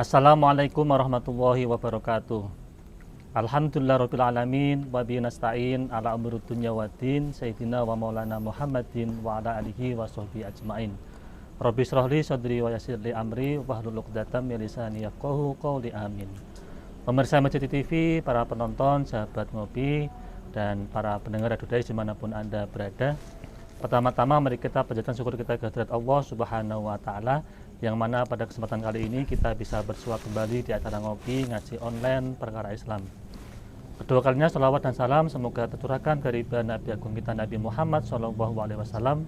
Assalamualaikum warahmatullahi wabarakatuh. Alhamdulillahirrabbilalamin. Wabihi nasta'in ala umuri dunya waddin. Sayyidina wa maulana Muhammadin wa ala alihi wa sahbihi ajma'in. Rabbi shrahli sadri wa yassirli amri wahlul 'uqdatam min lisani yafqahu qawli, amin. Pemirsa Masjid TV, para penonton, sahabat ngopi, dan para pendengar Radio Dais dimanapun Anda berada. Pertama-tama mari kita panjatkan syukur kita kehadirat Allah Subhanahu wa Ta'ala, yang mana pada kesempatan kali ini kita bisa bersua kembali di acara ngopi ngaji online perkara Islam. Kedua kalinya salawat dan salam semoga tercurahkan dari Nabi Agung kita Nabi Muhammad SAW.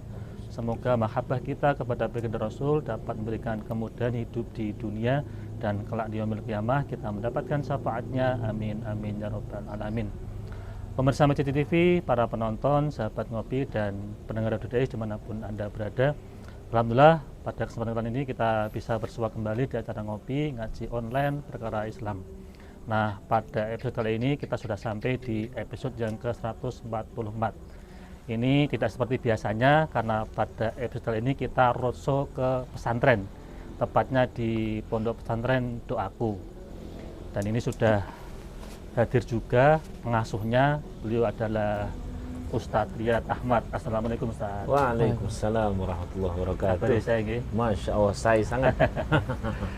Semoga mahabbah kita kepada baginda Rasul dapat memberikan kemudahan hidup di dunia, dan kelak di yaumil qiyamah kita mendapatkan syafaatnya, amin amin ya rabbal alamin. Pemirsa Masjid TV, para penonton, sahabat ngopi, dan pendengar Radio Dais dimanapun Anda berada, alhamdulillah pada kesempatan kali ini kita bisa bersua kembali di acara ngopi ngaji online perkara Islam. Nah, pada episode kali ini kita sudah sampai di episode yang ke-144. Ini tidak seperti biasanya karena pada episode kali ini kita roadshow ke pesantren, tepatnya di Pondok Pesantren Doaku. Dan ini sudah hadir juga pengasuhnya, beliau adalah Ustadz Riyad Ahmad. Assalamualaikum Ustadz. Waalaikumsalam warahmatullahi wabarakatuh. Kabar saya ini? Masya Allah, saya sangat.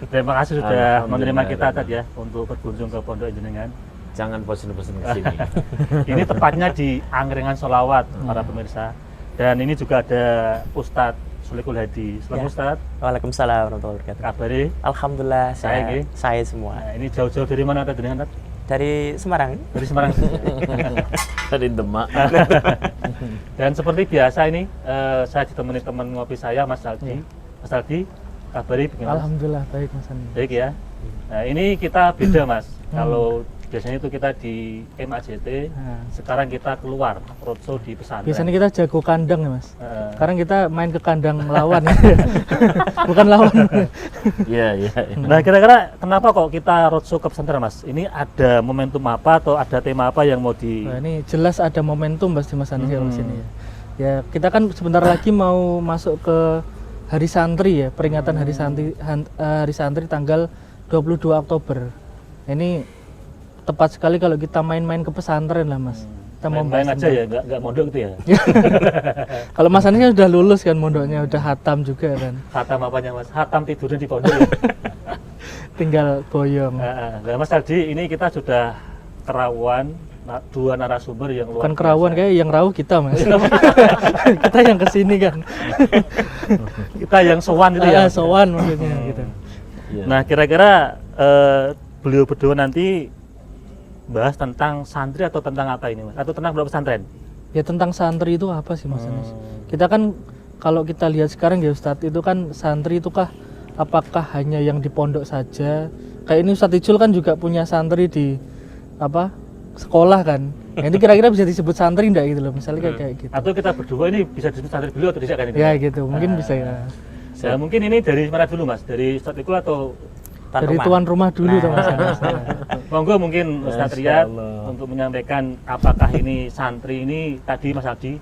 Terima kasih sudah menerima kita tadi ya untuk berkunjung ke pondok jenengan. Jangan bosan-bosan ke sini. Ini tepatnya di Angkringan Sholawat, para pemirsa. Dan ini juga ada Ustadz Sulekul Hadi. Selamat ya. Ustadz. Waalaikumsalam warahmatullahi wabarakatuh. Kabari? Alhamdulillah, saya semua. Nah, ini jauh-jauh dari mana tadi dengan Dari Semarang. Dari Semarang. Dari Demak. Dan seperti biasa ini saya ditemani teman ngopi saya, Mas Aldi. Ya. Mas Aldi, kabari bagaimana? Alhamdulillah baik Mas Andi. Baik ya. Nah, ini kita beda Mas. Kalau biasanya itu kita di MAJT, sekarang kita keluar roadshow di pesantren. Biasanya kita jago kandang ya Mas. Sekarang kita main ke kandang lawan ya. Bukan lawan. Iya. Nah, kira-kira kenapa kok kita roadshow ke pesantren Mas? Ini ada momentum apa atau ada tema apa yang mau di... Nah, ini jelas ada momentum pasti Mas Andi kalau sini ya. Ya, kita kan sebentar lagi mau masuk ke Hari Santri ya, peringatan Hari Santri tanggal 22 Oktober. Ini tepat sekali kalau kita main-main ke pesantren lah Mas. Kita mau main aja ya, nggak mondok gitu ya. Kalau Mas Anies kan udah lulus kan mondoknya, udah hatam juga kan. Hatam apanya Mas? Hatam tidurnya di pondok ya? Tinggal boyong. Nah, Mas Aldi, ini kita sudah kerawan dua narasumber yang luar Bukan kerawan, kayak yang rauh kita Mas. Kita yang kesini kan. Kita yang sowan itu ya. Sowan maksudnya gitu. Nah, kira-kira beliau berdua nanti bahas tentang santri atau tentang apa ini Mas? Atau tentang pondok pesantren? Ya tentang santri itu apa sih Mas Anies? Kita kan kalau kita lihat sekarang ya Ustadz, itu kan santri itu kah apakah hanya yang di pondok saja? Kayak ini Ustadz Icul kan juga punya santri di apa? Sekolah kan. Nah, ini kira-kira bisa disebut santri enggak gitu loh, misalnya kayak gitu. Atau kita berdua ini bisa disebut santri beliau atau tidak kan ini? Ya gitu, mungkin bisa ya. Ya mungkin ini dari mana dulu Mas? Dari Ustadz Icul atau dari tuan rumah dulu Mas Anies. Monggo mungkin Ustadz Riyad untuk menyampaikan apakah ini santri ini tadi Mas Aldi,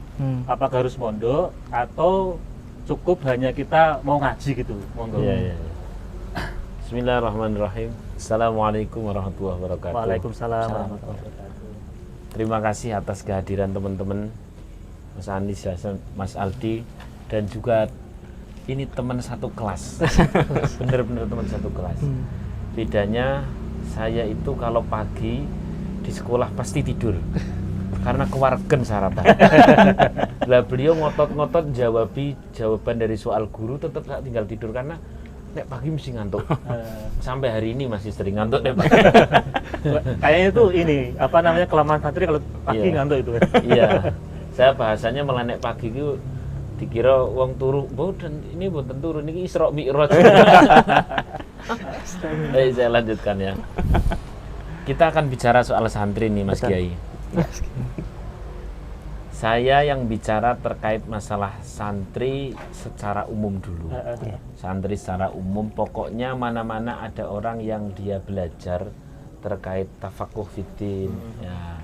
apakah harus mondok atau cukup hanya kita mau ngaji gitu? Monggo. Iya. Bismillahirrahmanirrahim. Assalamualaikum warahmatullahi wabarakatuh. Waalaikumsalam warahmatullahi wabarakatuh. Terima kasih atas kehadiran teman-teman Mas Anies, Mas Aldi, dan juga ini teman satu kelas. Bener-bener teman satu kelas. Bedanya saya itu kalau pagi di sekolah pasti tidur karena kewargen sarapan. Lah beliau ngotot-ngotot jawaban dari soal guru, tetap saya tinggal tidur karena nek pagi mesti ngantuk. Sampai hari ini masih sering ngantuk nek pagi. Kayaknya itu ini apa namanya kelamaan santri kalau pagi ngantuk itu. Iya. Saya bahasanya malah nek pagi itu dikira wong turu, dan ini boten turu niki Isra Mi'raj. Baik, saya lanjutkan ya. Kita akan bicara soal santri nih Mas Kiai. Saya yang bicara terkait masalah santri secara umum dulu. Santri secara umum, pokoknya mana-mana ada orang yang dia belajar terkait tafakuh fiddin, ya,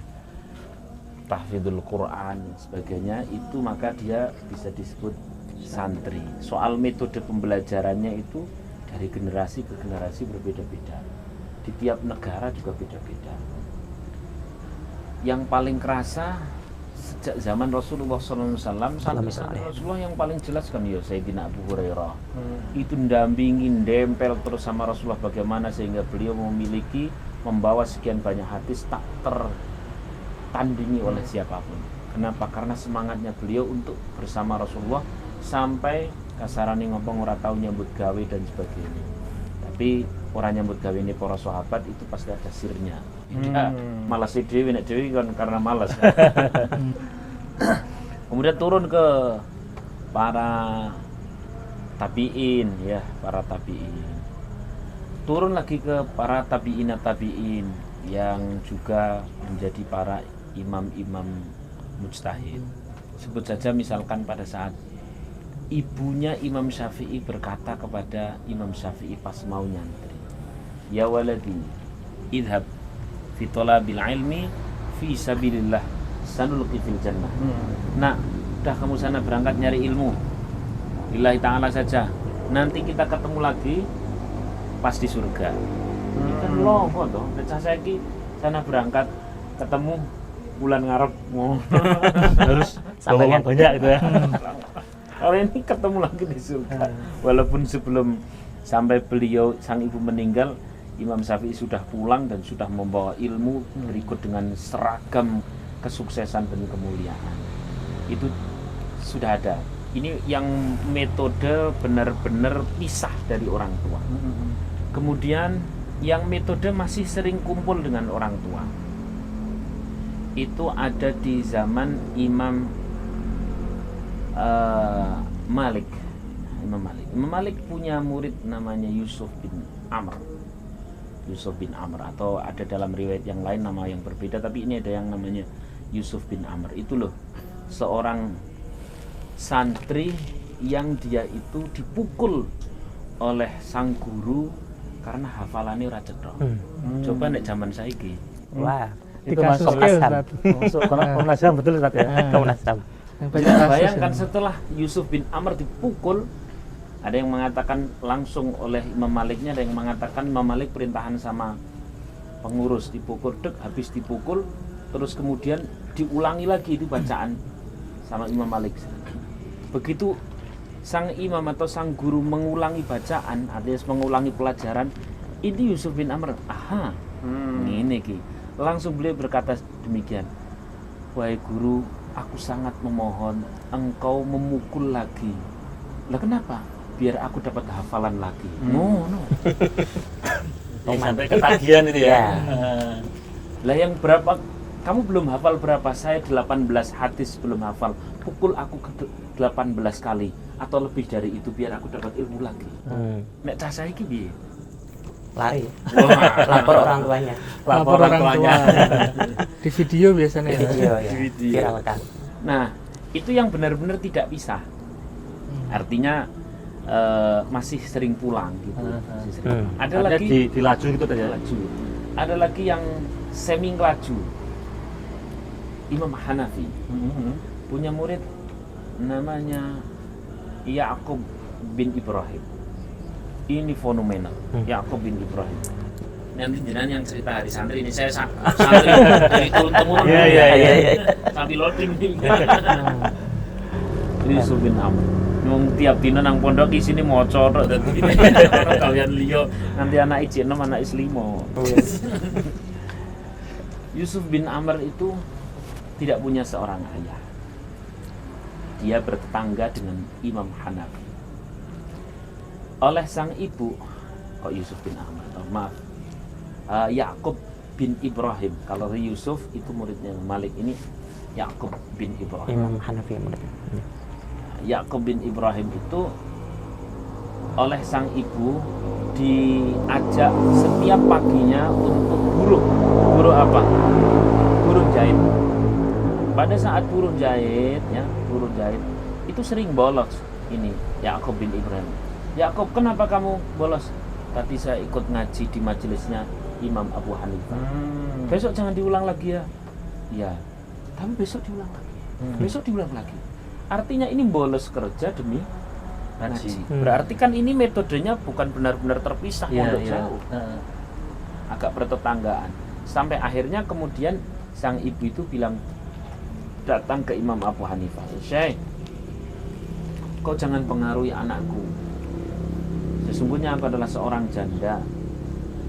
tahfidzul Quran sebagainya, itu maka dia bisa disebut santri. Soal metode pembelajarannya itu dari generasi ke generasi berbeda-beda. Di tiap negara juga beda-beda. Yang paling kerasa sejak zaman Rasulullah SAW sampai zaman Rasulullah yang paling jelas kan ya Sayyidina Abu Hurairah. Itu ndampingin, dempel terus sama Rasulullah bagaimana sehingga beliau membawa sekian banyak hadis tak tertandingi oleh siapapun. Kenapa? Karena semangatnya beliau untuk bersama Rasulullah sampai kasarane ngomong ora tau nyambut gawe dan sebagainya. Tapi orang nyambut gawe ini para sahabat itu pasti ada sirnya. Ya, malas dhewe nek dhewe kan karena malas. Kemudian turun ke para tabi'in ya, para tabi'in. Turun lagi ke para tabi'in yang juga menjadi para imam-imam mujtahid. Sebut saja misalkan pada saat ibunya Imam Syafi'i berkata kepada Imam Syafi'i pas mau nyantri, ya waladi idhab fi talabil ilmi fi sabilillah sanulqi fil jannah. Nah, udah kamu sana berangkat nyari ilmu lillahi ta'ala saja, nanti kita ketemu lagi pas di surga. Ini kan longo toh, pecah saiki sana berangkat ketemu bulan ngarep Harus bawa uang banyak gitu ya. Kalau ini ketemu lagi di surga. Walaupun sebelum sampai beliau sang ibu meninggal, Imam Syafi'i sudah pulang dan sudah membawa ilmu berikut dengan seragam kesuksesan dan kemuliaan. Itu sudah ada. Ini yang metode benar-benar pisah dari orang tua. Kemudian yang metode masih sering kumpul dengan orang tua, itu ada di zaman Imam Malik. Imam Malik punya murid namanya Yusuf bin Amr atau ada dalam riwayat yang lain nama yang berbeda, tapi ini ada yang namanya Yusuf bin Amr. Itu loh seorang santri yang dia itu dipukul oleh sang guru karena hafalannya ora cetha. Coba nek zaman saiki. Wah, Di Itu kasus masuk Ustaz. masuk Komnas HAM betul Ustaz ya. Komnas HAM. Yang banyak kasus Bayangkan ya. setelah Yusuf bin Amr dipukul, ada yang mengatakan langsung oleh Imam Maliknya, ada yang mengatakan Imam Malik perintahan sama pengurus, dipukul, habis dipukul, terus kemudian diulangi lagi itu bacaan sama Imam Malik. Begitu sang imam atau sang guru mengulangi bacaan, artinya mengulangi pelajaran, ini Yusuf bin Amr, ini ki. Langsung beliau berkata demikian, wahai guru, aku sangat memohon engkau memukul lagi. Lah kenapa? Biar aku dapat hafalan lagi. No. Sampai ketagihan itu ya. Lah yang berapa? Kamu belum hafal berapa? Saya 18 hadis belum hafal. Pukul aku ke 18 kali atau lebih dari itu biar aku dapat ilmu lagi. Nek cah saiki piye? Lari. Lapor orang tuanya. Lapor orang tuanya. Di video biasanya Di ya. video ya. Video. Viralkan. Nah, itu yang benar-benar tidak bisa. Artinya masih sering pulang gitu. Masih sering. Ada Artinya lagi di laju gitu aja. laju. Ada lagi yang semi laju. Imam Hanafi punya murid namanya Ya'qub bin Ibrahim. Ini fenomenal. Ya'qub bin Ibrahim. Nanti jenengan yang cerita hari santri ini saya santri dari turun temurun. Iya. Sambil loading nih. Ini Yusuf bin Amr. Nung tiap dina nang pondok isine maca tok dadi ono kalian liya nanti anak IJ 6 anak IS 5. Yusuf bin Amr itu tidak punya seorang ayah. Dia bertetangga dengan Imam Hanafi. Oleh sang ibu, kok Yusuf bin Amr? Ya'qub bin Ibrahim. Kalau Yusuf itu muridnya Malik, ini Ya'qub bin Ibrahim. Imam Hanafi muridnya. Ya'qub bin Ibrahim itu oleh sang ibu diajak setiap paginya untuk buruh apa? Buruh jahit. Pada saat buruh jahit itu sering bolos ini Ya'qub bin Ibrahim. Ya'qub, kenapa kamu bolos? Tadi saya ikut ngaji di majelisnya Imam Abu Hanifah. Besok jangan diulang lagi ya. Iya. Tapi besok diulang lagi. Besok diulang lagi. Artinya ini bolos kerja demi ngaji. Hmm. Berarti kan ini metodenya bukan benar-benar terpisah pondok jauh, agak bertetanggaan. Sampai akhirnya kemudian sang ibu itu bilang, datang ke Imam Abu Hanifah, Syekh, kau jangan pengaruhi anakku. Sesungguhnya aku adalah seorang janda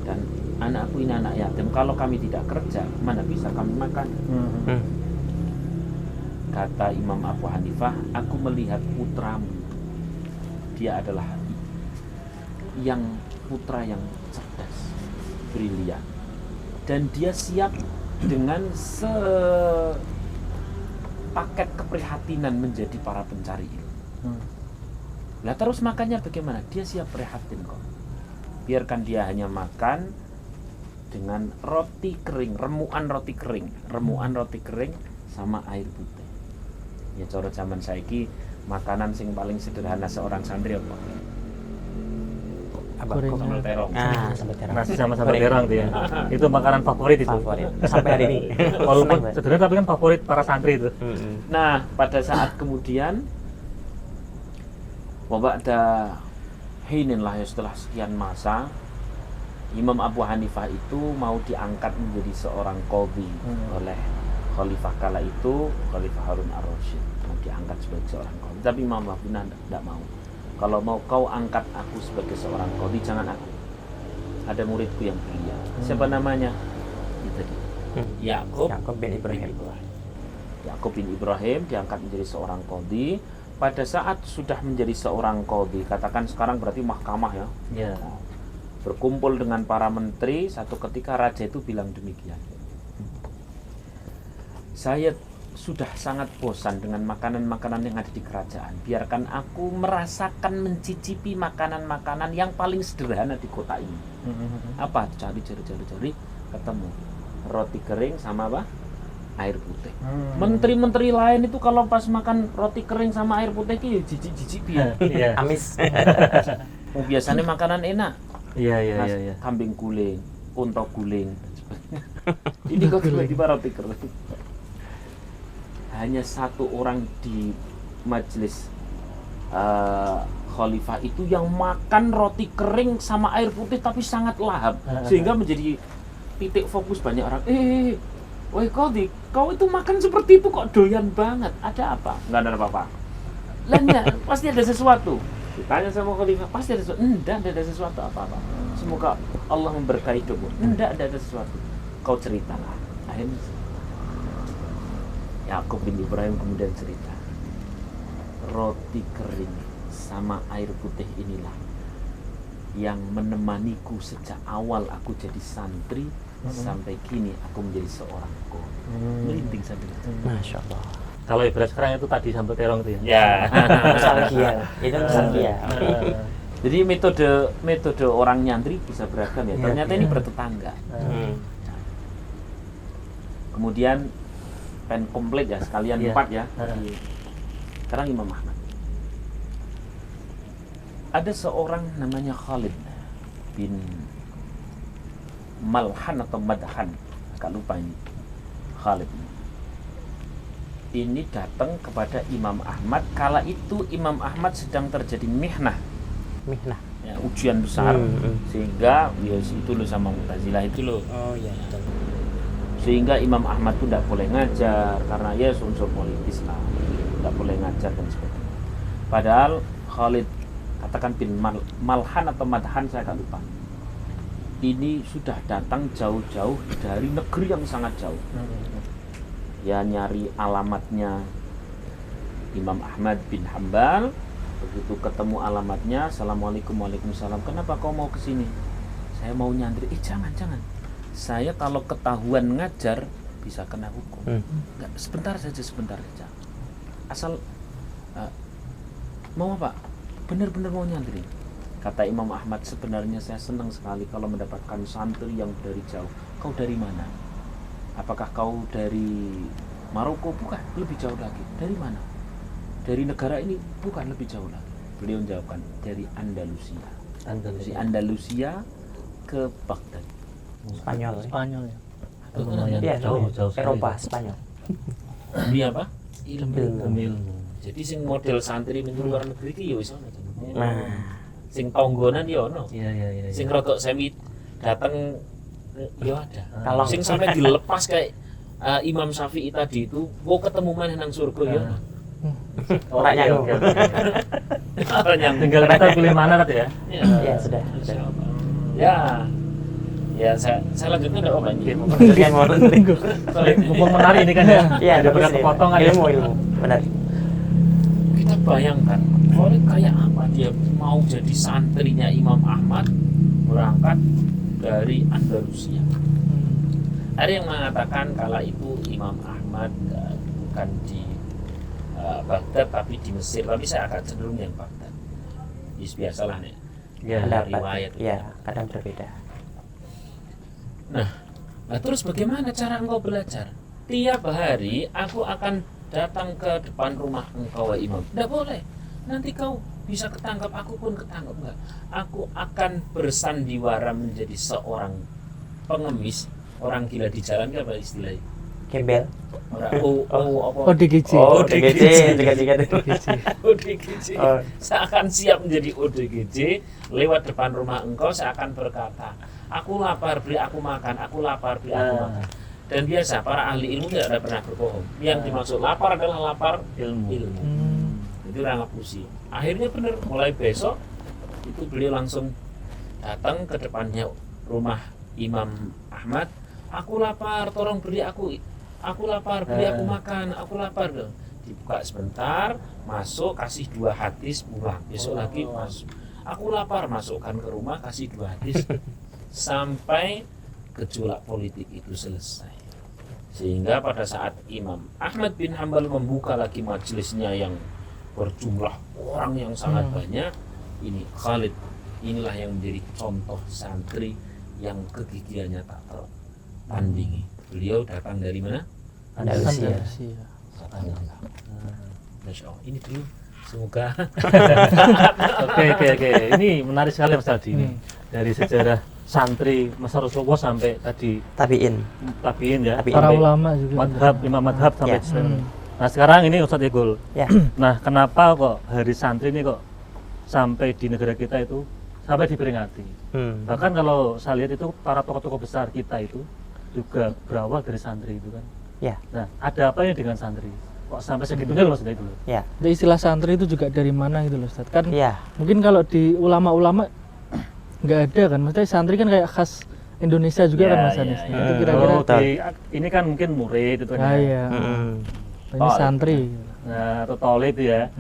dan anakku ini anak yatim. Kalau kami tidak kerja, mana bisa kami makan? Kata Imam Abu Hanifah, aku melihat putramu, dia adalah putra yang cerdas, brilian, dan dia siap dengan sepaket keprihatinan menjadi para pencari ilmu. Lah terus makannya bagaimana? Dia siap prihatin kok. Biarkan dia hanya makan dengan roti kering, remuan roti kering sama air putih. Ya cara zaman saiki makanan sing paling sederhana seorang santri apa? Abang Sambal terong. sambal terong. Nasi sama sambal terong tuh ya. Itu makanan favorit itu. Favorit. Sampai hari ini. Walaupun Senang, Pak. sederhana tapi kan favorit para santri itu. Nah, pada saat kemudian wabada hinin lah ya, setelah sekian masa Imam Abu Hanifah itu mau diangkat menjadi seorang qadhi oleh khalifah kala itu, Khalifah Harun ar-Rasyid, mau diangkat sebagai seorang qadhi. Tapi Imam Abu Hanifah tidak mau. Kalau mau kau angkat aku sebagai seorang qadhi, jangan aku. Ada muridku yang brilian. Siapa namanya? Itu tadi. Ya'qub bin Ibrahim. Ya'qub bin Ibrahim diangkat menjadi seorang qadhi. Pada saat sudah menjadi seorang qadhi, katakan sekarang berarti mahkamah ya. Ya. Berkumpul dengan para menteri, satu ketika raja itu bilang demikian. Saya sudah sangat bosan dengan makanan-makanan yang ada di kerajaan. Biarkan aku merasakan, mencicipi makanan-makanan yang paling sederhana di kota ini. Apa? Cari, ketemu roti kering sama apa? Air putih. Menteri-menteri lain itu kalau pas makan roti kering sama air putih itu jijik-jijik ya. Iya. Amis. Biasanya makanan enak. Iya. Kambing guling, unta guling. Ini kok tiba-tiba roti kering. Hanya satu orang di majelis khalifah itu yang makan roti kering sama air putih tapi sangat lahap, sehingga menjadi titik fokus banyak orang. Woi qadhi, kau itu makan seperti itu kok doyan banget. Ada apa? Nggak ada apa-apa. Lainnya pasti ada sesuatu. Ditanya sama khalifah, pasti ada sesuatu. Enggak ada sesuatu apa-apa. Semoga Allah memberkahi hidupmu. Enggak ada sesuatu. Kau ceritalah. Akhirnya Ya'qub bin Ibrahim kemudian cerita, roti kering sama air putih inilah yang menemaniku sejak awal aku jadi santri sampai kini aku menjadi seorang qadhi. Merinding sampai Masya Allah. Kalau ibarat sekarang itu tadi sambal terong itu ya. ya. Nostalgia. Itu nostalgia. Jadi metode orang nyantri bisa beragam ya. Ternyata ini bertetangga. Kemudian pen komplit ya, sekalian 4 ya. Sekarang Imam Ahmad. Ada seorang namanya Khalid bin Malhan atau Madhan, agak lupa ini. Khalid ini datang kepada Imam Ahmad. Kala itu Imam Ahmad sedang terjadi mihnah, ya, ujian besar, sehingga ya itu loh sama Mu'tazilah itu loh. Oh iya betul. Sehingga Imam Ahmad itu tidak boleh ngajar karena ya unsur politis lah, tidak boleh ngajar dan sebagainya. Padahal Khalid, katakan bin Malhan atau Madhan, saya agak lupa, ini sudah datang jauh-jauh dari negeri yang sangat jauh. Ya nyari alamatnya Imam Ahmad bin Hambal. Begitu ketemu alamatnya, Assalamualaikum, waalaikumsalam. Kenapa kau mau kesini? Saya mau nyantri. Jangan. Saya kalau ketahuan ngajar bisa kena hukum. Enggak, sebentar saja. Asal mau apa? Benar-benar mau nyantri. Kata Imam Ahmad, sebenarnya saya senang sekali kalau mendapatkan santri yang dari jauh. Kau dari mana? Apakah kau dari Maroko? Bukan, lebih jauh lagi. Dari mana? Dari negara ini? Bukan, lebih jauh lagi. Beliau menjawabkan, dari Andalusia. Andalusia ke Baghdad. Spanyol. ya. Lumayan Iya, jauh sekali. Eropa, Spanyol. Dia apa? Ilmu. Jadi sing model santri ning luar negeri iki ya wis ana. Sing tonggonan ya ono. Iya. Sing rodok semi dateng ya ada. Kalau Sing sampai dilepas kayak Imam Syafi'i tadi itu, mau ketemu mana nang surga ya. Ora nyanggung. Orang yang Tinggal kita pilih mana tadi ya. Ya, sudah. Insya Allah. Ya, saya lanjutkan enggak Om ini. Yang mau Mumpung menarik ini kan ya. Iya, ada bagus beberapa nih. potongan ya. Ilmu. Benar. Kita bayangkan, Khalid kayak apa dia mau jadi santrinya Imam Ahmad berangkat dari Andalusia. Ada yang mengatakan kala itu Imam Ahmad bukan di Baghdad tapi di Mesir, tapi saya akan cenderung yang Baghdad. Biasalah nih. Ya, Ada Pendapat. riwayat. Ya, kadang berbeda. Nah, terus bagaimana cara engkau belajar? Tiap hari aku akan datang ke depan rumah engkau wahai Imam. Tidak boleh. Nanti kau bisa ketangkap, aku pun ketangkap enggak. Aku akan bersandiwara menjadi seorang pengemis, orang gila di jalan, apa istilahnya? Gembel. ODGJ. ODGJ. ODGJ. Oh. Saya akan siap menjadi ODGJ. Lewat depan rumah engkau, saya akan berkata, aku lapar, beri aku makan. Aku lapar, beri aku makan. Dan biasa para ahli ilmu tidak ada pernah berbohong. Yang dimaksud lapar adalah lapar ilmu. Itu orang ngapusi. Akhirnya benar, mulai besok itu beliau langsung datang ke depannya rumah Imam Ahmad. Aku lapar, tolong beri aku. Aku lapar, beri aku makan. Aku lapar. Dibuka sebentar, masuk, kasih 2 hadis, pulang. Besok lagi masuk. Aku lapar, masukkan ke rumah, kasih 2 hadis. Sampai gejolak politik itu selesai. Sehingga pada saat Imam Ahmad bin Hanbal membuka lagi majelisnya yang berjumlah orang yang sangat banyak, ini Khalid, inilah yang menjadi contoh santri yang kegigihannya tak tertandingi. Beliau datang dari mana? Andalusia. Masya Allah, ini dulu semoga. Oke. Ini menarik sekali Mas Aldi ini. Dari sejarah santri masa Rasulullah sampai tadi Tabiin. tabiin ya. Tabiin. Para Baik. ulama juga. Madhab, imam madhab sampai Ya. sekarang. Nah sekarang ini Ustadz Egul. Ya. Nah kenapa kok hari santri ini kok sampai di negara kita itu sampai diperingati? Bahkan kalau saya lihat itu para tokoh-tokoh besar kita itu juga berawal dari santri itu kan. Ya. Nah ada apa ya dengan santri? Kok sampai segitunya loh maksudnya itu loh? Ya. Jadi istilah santri itu juga dari mana gitu loh Ustaz. Kan Ya. mungkin kalau di ulama-ulama nggak ada kan. Maksudnya santri kan kayak khas Indonesia juga kan Mas Anis. Nah, itu kira-kira Oh, ini kan mungkin murid itu kan. ah, ya. iya. Ini Oh, santri. Nah, atau tolib itu ya.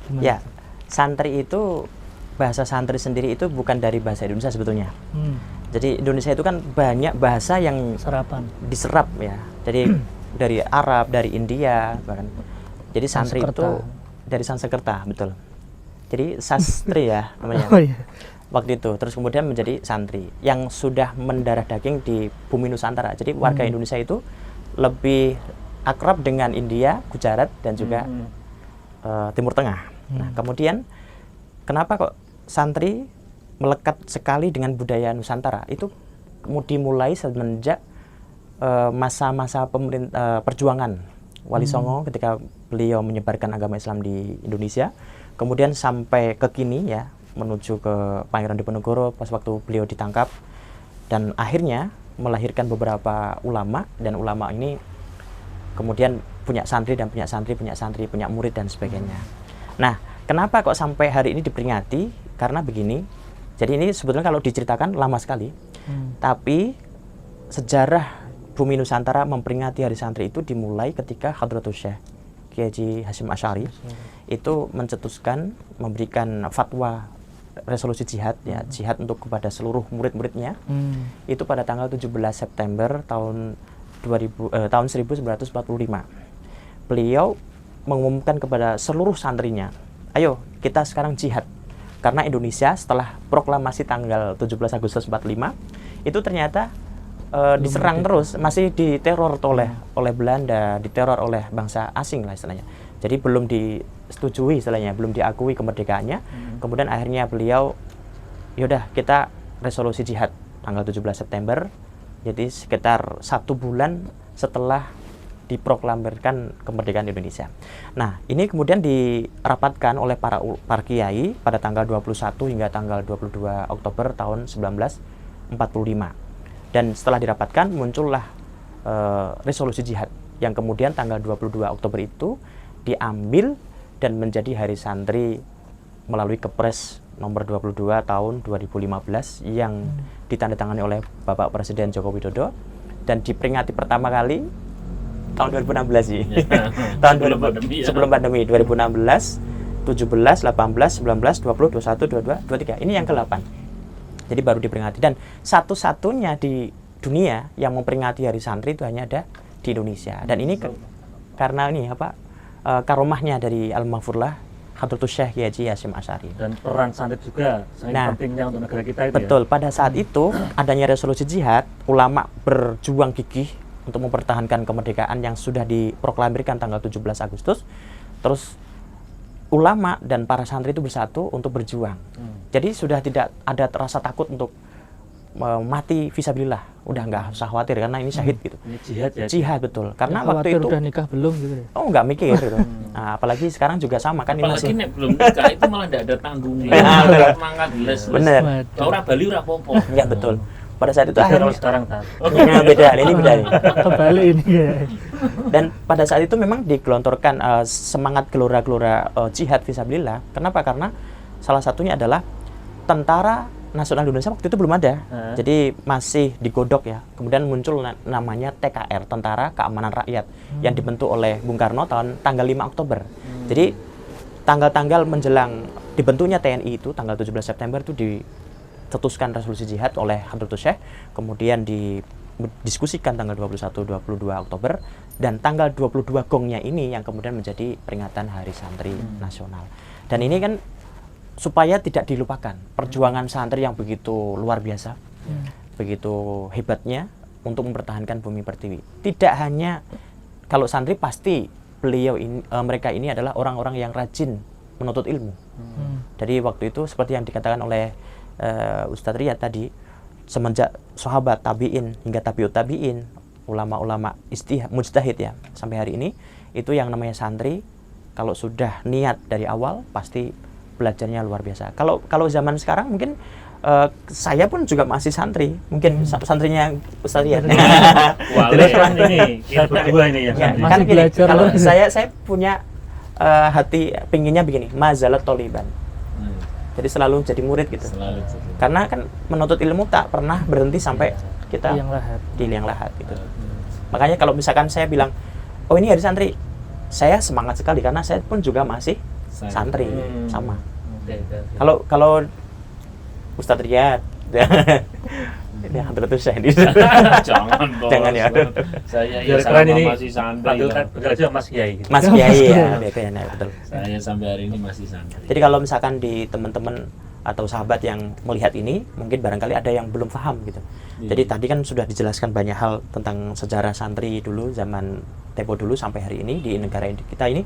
Gimana? Ya. Santri itu, bahasa santri sendiri itu bukan dari bahasa Indonesia sebetulnya. Jadi Indonesia itu kan banyak bahasa yang Serapan. diserap ya. Jadi dari Arab, dari India bahkan. Jadi santri Sanskerta. itu dari Sanskerta, betul. Jadi sastri ya namanya. Oh iya. Waktu itu terus kemudian menjadi santri yang sudah mendarah daging di bumi Nusantara. Jadi warga Indonesia itu lebih akrab dengan India, Gujarat dan juga Timur Tengah. Nah, kemudian kenapa kok santri melekat sekali dengan budaya Nusantara? Itu dimulai semenjak masa-masa perjuangan Wali Songo ketika beliau menyebarkan agama Islam di Indonesia. Kemudian sampai ke kini ya, menuju ke Pangeran Diponegoro pas waktu beliau ditangkap dan akhirnya melahirkan beberapa ulama, dan ulama ini kemudian punya santri dan punya santri, punya murid dan sebagainya. Nah, kenapa kok sampai hari ini diperingati? Karena begini. Jadi ini sebetulnya kalau diceritakan lama sekali. Tapi sejarah bumi Nusantara memperingati hari santri itu dimulai ketika Hadratus Syekh Kiai Haji Hasyim Asy'ari itu mencetuskan, memberikan fatwa resolusi jihad ya, jihad untuk kepada seluruh murid-muridnya. Itu pada tanggal 17 September tahun 1945. Beliau mengumumkan kepada seluruh santrinya, ayo kita sekarang jihad. Karena Indonesia setelah proklamasi tanggal 17 Agustus 45 itu ternyata diserang terus, masih diteror oleh Belanda, diteror oleh bangsa asing lah istilahnya. Jadi belum disetujui istilahnya, belum diakui kemerdekaannya. Kemudian akhirnya beliau, yaudah kita resolusi jihad tanggal 17 September. Jadi sekitar 1 bulan setelah diproklamirkan kemerdekaan Indonesia. Nah, ini kemudian dirapatkan oleh para kiai pada tanggal 21 hingga tanggal 22 Oktober tahun 1945. Dan setelah dirapatkan muncullah resolusi jihad yang kemudian tanggal 22 Oktober itu diambil dan menjadi Hari Santri melalui Kepres nomor 22 tahun 2015 yang ditandatangani oleh Bapak Presiden Joko Widodo dan diperingati pertama kali tahun 2016 sih. Tahun sebelum pandemi 2016, 17, 18, 19, 20, 21, 22, 23. Ini yang ke-8. Jadi baru diperingati dan satu-satunya di dunia yang memperingati Hari Santri itu hanya ada di Indonesia. Dan ini karena ini karomahnya dari Al-Mahfurlah Hadratus Syekh Kiai Haji Hasyim Asy'ari. Dan peran santri juga sangat pentingnya untuk negara kita itu. Betul, pada saat itu adanya resolusi jihad, ulama berjuang gigih untuk mempertahankan kemerdekaan yang sudah diproklamirkan tanggal 17 Agustus. Terus ulama dan para santri itu bersatu untuk berjuang. Jadi sudah tidak ada rasa takut untuk mati fisabilillah. Udah nggak usah khawatir karena ini syahid gitu. Ini jihad ya. Jihad betul. Karena Ya, waktu itu udah nikah belum gitu ya. oh nggak mikir gitu. Nah, apalagi sekarang juga sama kan ini Apalagi masih nek belum nikah itu malah tidak ada tanggungnya. Mangkat les. bener. Ora Bali ora apa-apa. Ya betul. Pada saat itu Beda kalau akhirnya sekarang tak. ya, beda ini beda nih. Kebalik ini ya. Dan pada saat itu memang digelontorkan semangat gelora-gelora jihad fisabilillah. Kenapa? Karena salah satunya adalah Tentara Nasional Indonesia waktu itu belum ada. Jadi masih digodok ya. Kemudian muncul namanya TKR, Tentara Keamanan Rakyat, yang dibentuk oleh Bung Karno tanggal 5 Oktober. Jadi tanggal-tanggal menjelang dibentuknya TNI itu, tanggal 17 September itu dicetuskan resolusi jihad oleh Hadratus Syekh, kemudian didiskusikan tanggal 21-22 Oktober, dan tanggal 22 gongnya ini yang kemudian menjadi peringatan Hari Santri Nasional. Dan ini kan supaya tidak dilupakan perjuangan santri yang begitu luar biasa, begitu hebatnya untuk mempertahankan bumi pertiwi. Tidak hanya kalau santri pasti mereka ini adalah orang-orang yang rajin menuntut ilmu. Jadi waktu itu seperti yang dikatakan oleh Ustadz Riyad tadi, semenjak sahabat tabiin hingga tabiut tabiin, ulama-ulama mujtahid ya sampai hari ini, itu yang namanya santri kalau sudah niat dari awal pasti belajarnya luar biasa. Kalau zaman sekarang mungkin saya pun juga masih santri, mungkin santrinya Ustaz Riyad. Terus ini kita berdua ini ya. Kan gini, belajar kalau loh. saya punya hati pinginnya begini, mazalat toliban. Jadi selalu jadi murid gitu. Selalu jadi. Karena kan menuntut ilmu tak pernah berhenti sampai kita Yang lahat. di liang lahat gitu. Makanya kalau misalkan saya bilang, oh ini hari santri, saya semangat sekali karena saya pun juga masih santri sama. Kalau Ustadz Riyad ini Hadratus Syekh ini. Jangan bos. Jangan ya. Saya Biar ya keren sama ini masih santri. panggilkan aja Mas Kiai. Mas Kiai ya, kayaknya betul. Saya sampai hari ini masih santri. Jadi kalau misalkan di teman-teman atau sahabat yang melihat ini, mungkin barangkali ada yang belum paham gitu. Jadi tadi kan sudah dijelaskan banyak hal tentang sejarah santri dulu, zaman tempo dulu sampai hari ini di negara kita ini,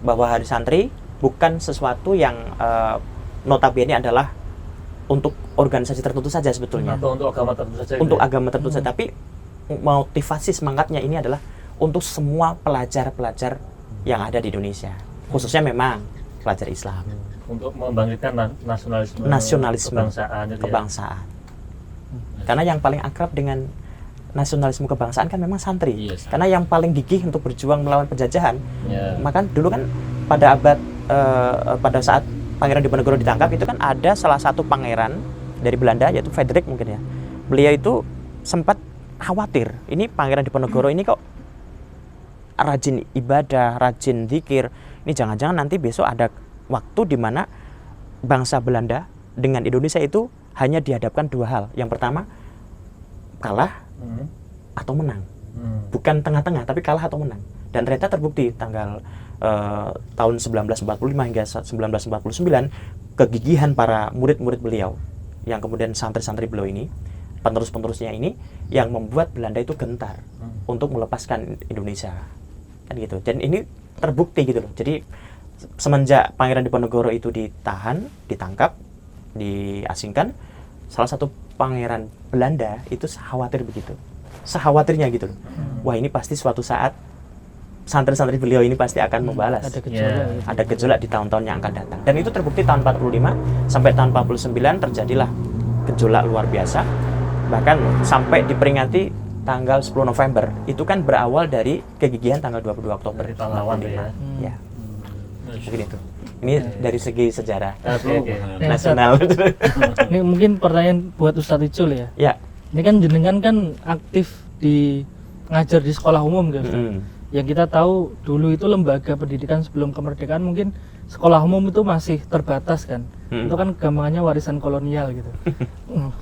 bahwa Hari Santri bukan sesuatu yang notabene adalah untuk organisasi tertentu saja sebetulnya. Atau untuk agama tertentu saja. Untuk agama tertentu saja, tapi motivasi semangatnya ini adalah untuk semua pelajar-pelajar yang ada di Indonesia, khususnya memang pelajar Islam. Untuk membangkitkan nasionalisme kebangsaan. Kebangsaan. Karena yang paling akrab dengan nasionalisme kebangsaan kan memang santri. Yes. Karena yang paling gigih untuk berjuang melawan penjajahan. Ya. Maka dulu kan pada abad pada saat Pangeran Diponegoro ditangkap itu kan ada salah satu pangeran dari Belanda yaitu Frederik mungkin ya. Beliau itu sempat khawatir, ini Pangeran Diponegoro ini kok rajin ibadah, rajin zikir. Ini jangan-jangan nanti besok ada waktu di mana bangsa Belanda dengan Indonesia itu hanya dihadapkan dua hal. Yang pertama, kalah atau menang. Bukan tengah-tengah, tapi kalah atau menang. Dan ternyata terbukti tanggal tahun 1945 hingga 1949 kegigihan para murid-murid beliau yang kemudian santri-santri beliau ini, penerus-penerusnya ini yang membuat Belanda itu gentar untuk melepaskan Indonesia. Kan gitu. Dan ini terbukti gitu loh. Jadi semenjak Pangeran Diponegoro itu ditangkap, diasingkan, salah satu pangeran Belanda itu khawatir begitu. Sekhawatirnya gitu loh. Wah, ini pasti suatu saat santri-santri beliau ini pasti akan membalas. Ada gejolak. Ya. gitu. Ada gejolak di tahun-tahun yang akan datang. Dan itu terbukti tahun 45 sampai tahun 49 terjadilah gejolak luar biasa. Bahkan sampai diperingati tanggal 10 November. Itu kan berawal dari kegigihan tanggal 22 Oktober. Dari pahlawan ya. Ya. Mungkin itu. Ini dari segi sejarah Oke. nasional. Ini mungkin pertanyaan buat Ustadz Icul ya. Ya. Ini kan jenengan kan aktif di ngajar di sekolah umum gitu. Yang kita tahu dulu itu lembaga pendidikan sebelum kemerdekaan mungkin sekolah umum itu masih terbatas kan. Itu kan gampangannya warisan kolonial gitu.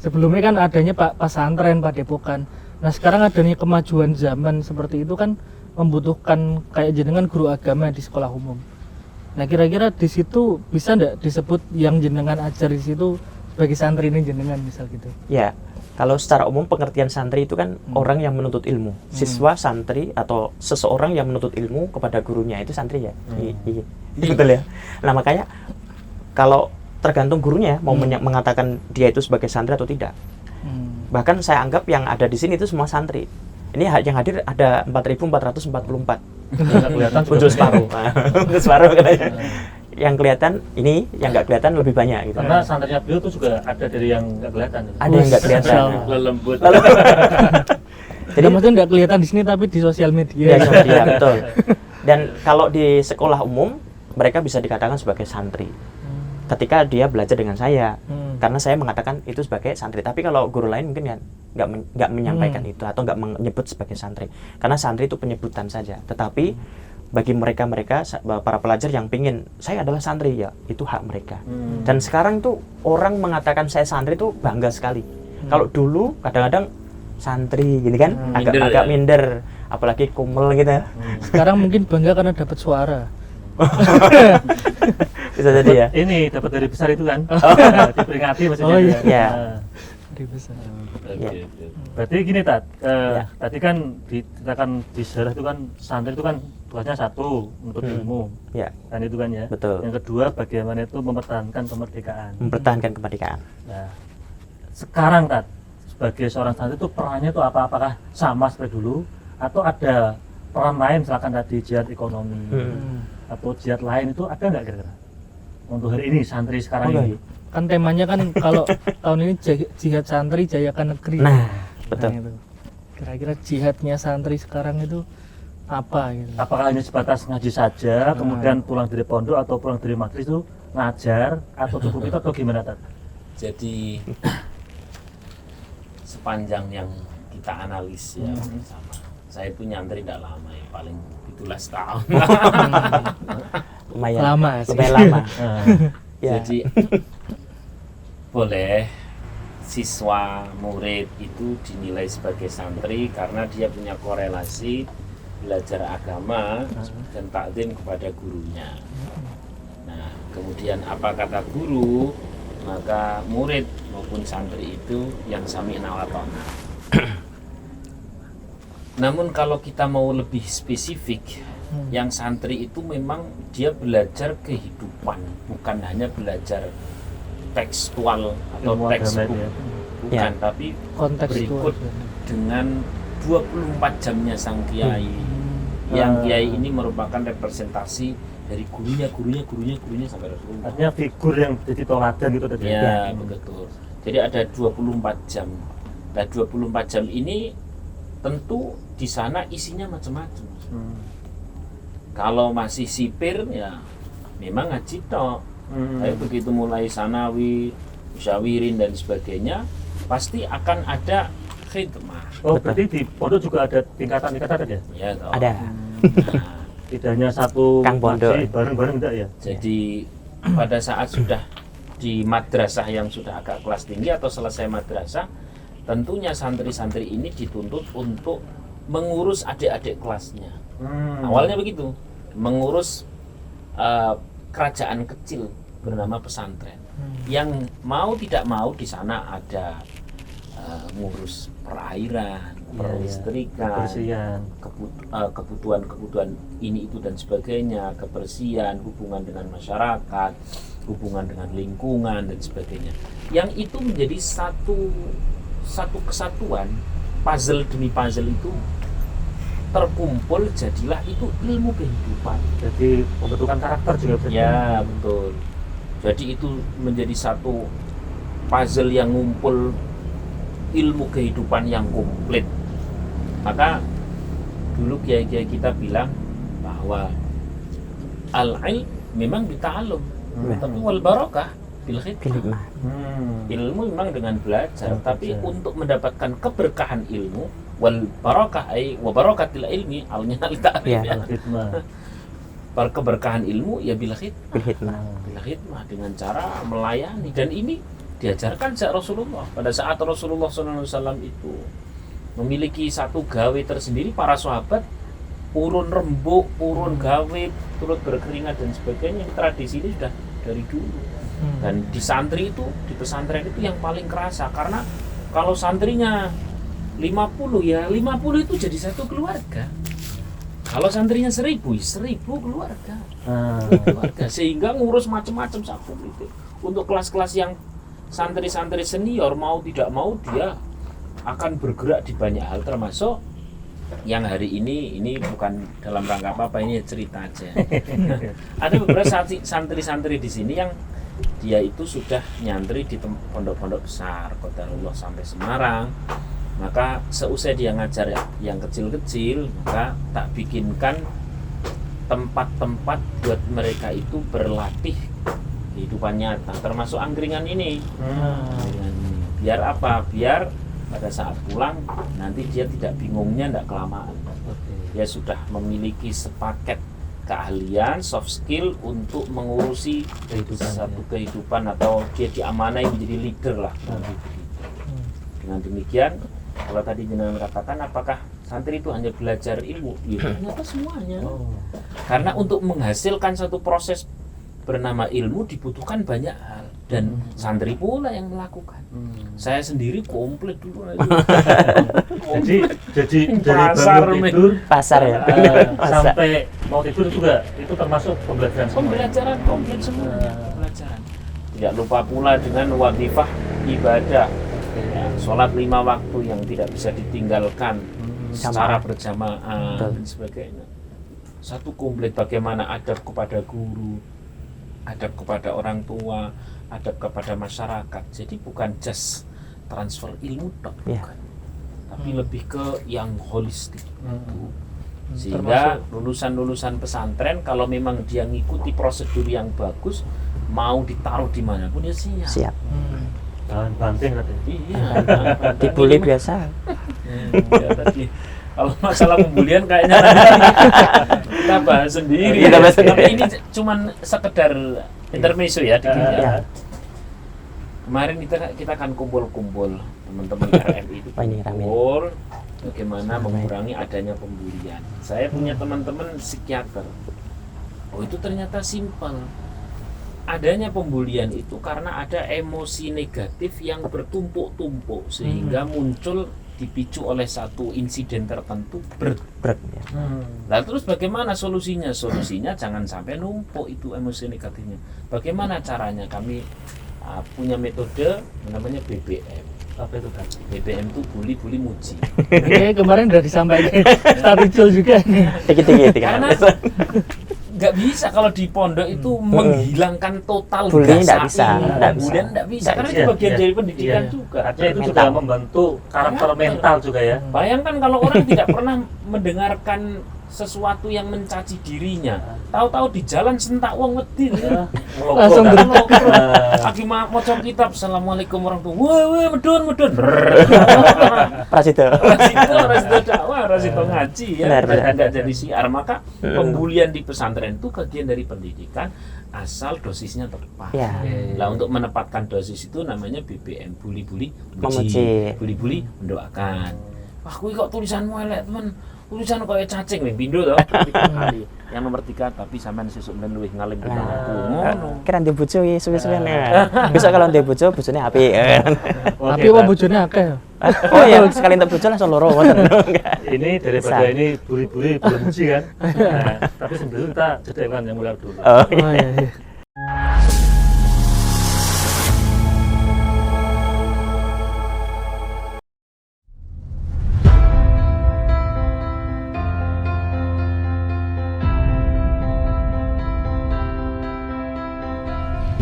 Sebelumnya kan adanya pesantren, padepokan. Nah sekarang adanya kemajuan zaman seperti itu kan membutuhkan kayak jenengan guru agama di sekolah umum. Nah kira-kira di situ bisa nggak disebut yang jenengan ajar di situ sebagai santri ini jenengan misal gitu? Ya, kalau secara umum pengertian santri itu kan orang yang menuntut ilmu. Siswa santri atau seseorang yang menuntut ilmu kepada gurunya itu santri ya. Iya. Betul ya. Nah makanya kalau tergantung gurunya mau mengatakan dia itu sebagai santri atau tidak. Bahkan saya anggap yang ada di sini itu semua santri. Ini yang hadir ada 4.444. Nggak kelihatan Muncul separuh. Muncul separuh katanya. Yang kelihatan ini, yang nggak kelihatan lebih banyak gitu. Karena santrinya beliau tuh juga ada dari yang nggak kelihatan. Ada yang nggak kelihatan. Lembut. Jadi maksudnya nggak kelihatan di sini tapi di sosial media. Ya, media, betul. Dan kalau di sekolah umum mereka bisa dikatakan sebagai santri. Ketika dia belajar dengan saya, karena saya mengatakan itu sebagai santri. Tapi kalau guru lain mungkin kan nggak menyampaikan itu atau nggak menyebut sebagai santri. Karena santri itu penyebutan saja. Tetapi bagi mereka para pelajar yang pingin saya adalah santri ya itu hak mereka. Dan sekarang tuh orang mengatakan saya santri itu bangga sekali. Kalau dulu kadang-kadang santri gini kan agak minder, apalagi kumel gitu. Sekarang mungkin bangga karena dapat suara. Bisa jadi ya. Ini dapat dari besar itu kan. Diperingati maksudnya. Oh, iya. Ya. Dari besar. Ya. Berarti gini Tat, tadi kan kita kan di sejarah itu kan santri itu kan tugasnya satu untuk ilmu. Ya. Kan itu kan ya. Betul. Yang kedua bagaimana itu mempertahankan kemerdekaan. Mempertahankan kemerdekaan. Nah, sekarang Tat, sebagai seorang santri itu perannya itu apakah sama seperti dulu atau ada peran lain misalkan tadi jihad ekonomi atau jihad lain itu ada nggak kira-kira untuk hari ini santri sekarang ini? Kan temanya kan kalau tahun ini jihad santri jayakan negeri. Nah, betul. Itu. Kira-kira jihadnya santri sekarang itu apa gitu? Apakah hanya sebatas ngaji saja, kemudian pulang dari pondok atau pulang dari maghrib itu ngajar atau cukup itu atau gimana Tat? Jadi sepanjang yang kita analis ya sama. Saya itu nyantri tidak lama ya, paling 17 tahun. Lumayan Lama sih. Lumayan lama. Ya. Jadi boleh siswa murid itu dinilai sebagai santri karena dia punya korelasi belajar agama dan takdim kepada gurunya. Nah, kemudian apa kata guru, maka murid maupun santri itu yang sami'na wa ta'na. Namun kalau kita mau lebih spesifik, yang santri itu memang dia belajar kehidupan, bukan hanya belajar tekstual atau Ilmu textbook, agama ya. bukan, tapi Konteks berikut dengan 24 jamnya sang kiai. Yang kiai ini merupakan representasi dari gurunya sampai Rasulullah. Artinya figur yang jadi toladan gitu tadi. Ya, betul. Jadi ada 24 jam. Nah, 24 jam ini tentu di sana isinya macam-macam. Kalau masih sipir ya memang ngaji tok. Tapi begitu mulai sanawi, musyawirin dan sebagainya, pasti akan ada khidmah. Oh, berarti di pondok juga ada tingkatan-tingkatan ya? Ya, toh. Ada. Nah, Tidak hanya satu Kang pondok. ngaji bareng-bareng enggak ya? jadi pada saat sudah di madrasah yang sudah agak kelas tinggi atau selesai madrasah, tentunya santri-santri ini dituntut untuk mengurus adik-adik kelasnya. Awalnya begitu, mengurus kerajaan kecil bernama pesantren. Yang mau tidak mau di sana ada ngurus perairan, perlistrikan, Kebersihan. kebutuhan ini itu dan sebagainya, kebersihan, hubungan dengan masyarakat, hubungan dengan lingkungan dan sebagainya. Yang itu menjadi satu kesatuan, puzzle demi puzzle itu terkumpul jadilah itu ilmu kehidupan. Jadi pembentukan karakter juga bisa. Ya, betul. Jadi itu menjadi satu puzzle yang ngumpul ilmu kehidupan yang komplit. Maka dulu kiai-kiai kita bilang bahwa al-ilm memang bita'allum, tapi wal barakah bil khidmah. Ilmu memang dengan belajar, tapi untuk mendapatkan keberkahan ilmu, wal barakah wa barakatil ilmi alnya Khidmah. keberkahan ilmu ya bila khidmah. khidmah dengan cara melayani, dan ini diajarkan sejak Rasulullah. Pada saat Rasulullah SAW itu memiliki satu gawe tersendiri, para sahabat urun rembuk, urun gawe, turut berkeringat dan sebagainya. Tradisi ini sudah dari dulu. Dan di santri itu, di pesantren itu yang paling kerasa, karena kalau santrinya 50 ya 50 itu jadi satu keluarga. Kalau santrinya 1000 keluarga. Keluarga, sehingga ngurus macam-macam satu itu. Untuk kelas-kelas yang santri-santri senior mau tidak mau dia akan bergerak di banyak hal, termasuk yang hari ini bukan dalam rangka apa-apa, ini cerita aja. Ada beberapa santri-santri di sini yang dia itu sudah nyantri di pondok-pondok besar, Qadarullah sampai Semarang. Maka seusai dia ngajar yang kecil-kecil, maka tak bikinkan tempat-tempat buat mereka itu berlatih kehidupan nyata, termasuk angkringan ini. Angkringan ini. Biar apa? Biar pada saat pulang nanti dia tidak bingungnya, tidak kelamaan. Dia sudah memiliki sepaket keahlian, soft skill untuk mengurusi satu kehidupan, atau dia diamanai menjadi leader lah. Dengan demikian, kalau tadi jenengan katakan apakah santri itu hanya belajar ilmu? Ya, ternyata semuanya. Karena untuk menghasilkan satu proses bernama ilmu dibutuhkan banyak hal, dan santri pula yang melakukan. Saya sendiri komplit dulu aja. jadi dari bangun tidur Pasar ya. sampai mau tidur juga itu termasuk pembelajaran semua. Pembelajaran komplit semua. Pembelajaran. Tidak lupa pula dengan wadifah ibadah. Ya, sholat 5 waktu yang tidak bisa ditinggalkan secara berjamaah dan sebagainya. Satu komplit, bagaimana adab kepada guru, adab kepada orang tua, adab kepada masyarakat. Jadi bukan just transfer ilmu tok, bukan. Tapi lebih ke yang holistik. Sehingga lulusan-lulusan pesantren kalau memang dia ngikuti prosedur yang bagus, mau ditaruh dimanapun ya siap. Jangan banting tadi. Iya. Dibully biasa. Ya, tadi kalau masalah pembulian kayaknya kita bahas sendiri. Kita bahas Tapi sendiri. ini cuman sekedar intermezzo ya. Ya. Kemarin kita akan kumpul-kumpul teman-teman RMI itu Ini rame. kumpul bagaimana mengurangi adanya pembulian. Saya punya teman-teman psikiater. Oh, itu ternyata simpel. Adanya pembulian itu karena ada emosi negatif yang bertumpuk-tumpuk sehingga muncul dipicu oleh satu insiden tertentu berat. Ya. Nah, terus bagaimana solusinya? Solusinya jangan sampai numpuk itu emosi negatifnya. Bagaimana caranya? Kami punya metode namanya BBM. Apa itu kan? BBM itu bully muji. Oke, kemarin udah disampaikan Staticul juga nih. Dikit-dikit. Karena nggak bisa kalau di pondok itu menghilangkan total Bullying nggak gas bisa, nggak bisa. kemudian nggak bisa, karena itu bagian dari pendidikan juga. Artinya itu Mental. juga membentuk karakter mental juga ya. Bayangkan kalau orang tidak pernah mendengarkan sesuatu yang mencaci dirinya, tahu-tahu di jalan sentak wong wedin ya. Langsung Lagi maca kitab, assalamualaikum warahmatullahi wabarakatuh, medun Prasito. Rasito dakwah, rasito ngaji ya, Benar. nggak jadi siar. Maka pembulian di pesantren itu bagian dari pendidikan, asal dosisnya tepat. Ya. Lah untuk menempatkan dosis itu namanya BBM, bully Memuji. bully mendoakan. Wah, kuwi kok tulisanmu elek, teman. Tulisan kayak cacing nih, bindo toh. Kali. Yang nomor 3, tapi sampean sesuk men luwih ngalim di aku. Ngono. Kira ndek bojo iki suwe-suwe nih. Bisa kalau ndek bojo bojone apik. Tapi apa bojone akeh? Oh iya, sekali entuk bojo langsung loro ngoten. Ini daripada Bisa. ini buri-buri belum muji kan. Nah, tapi sebelum kita jedekkan yang mulai dulu. Oh Oh iya, iya.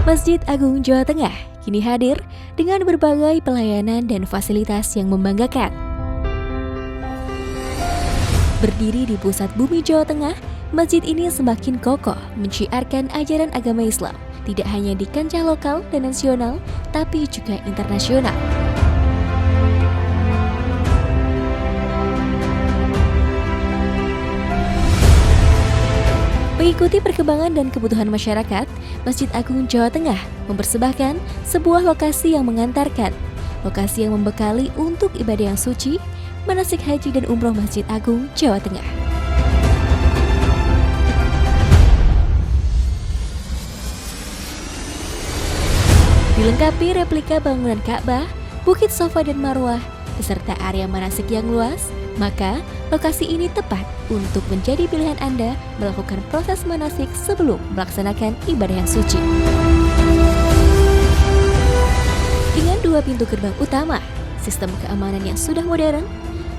Masjid Agung Jawa Tengah kini hadir dengan berbagai pelayanan dan fasilitas yang membanggakan. Berdiri di pusat bumi Jawa Tengah, masjid ini semakin kokoh menciarkan ajaran agama Islam, tidak hanya di kancah lokal dan nasional, tapi juga internasional. Mengikuti perkembangan dan kebutuhan masyarakat, Masjid Agung Jawa Tengah mempersembahkan sebuah lokasi yang mengantarkan, lokasi yang membekali untuk ibadah yang suci, manasik haji dan umroh Masjid Agung Jawa Tengah. Dilengkapi replika bangunan Ka'bah, Bukit Safa dan Marwah, beserta area manasik yang luas, maka lokasi ini tepat untuk menjadi pilihan Anda melakukan proses manasik sebelum melaksanakan ibadah yang suci. Dengan 2 pintu gerbang utama, sistem keamanan yang sudah modern,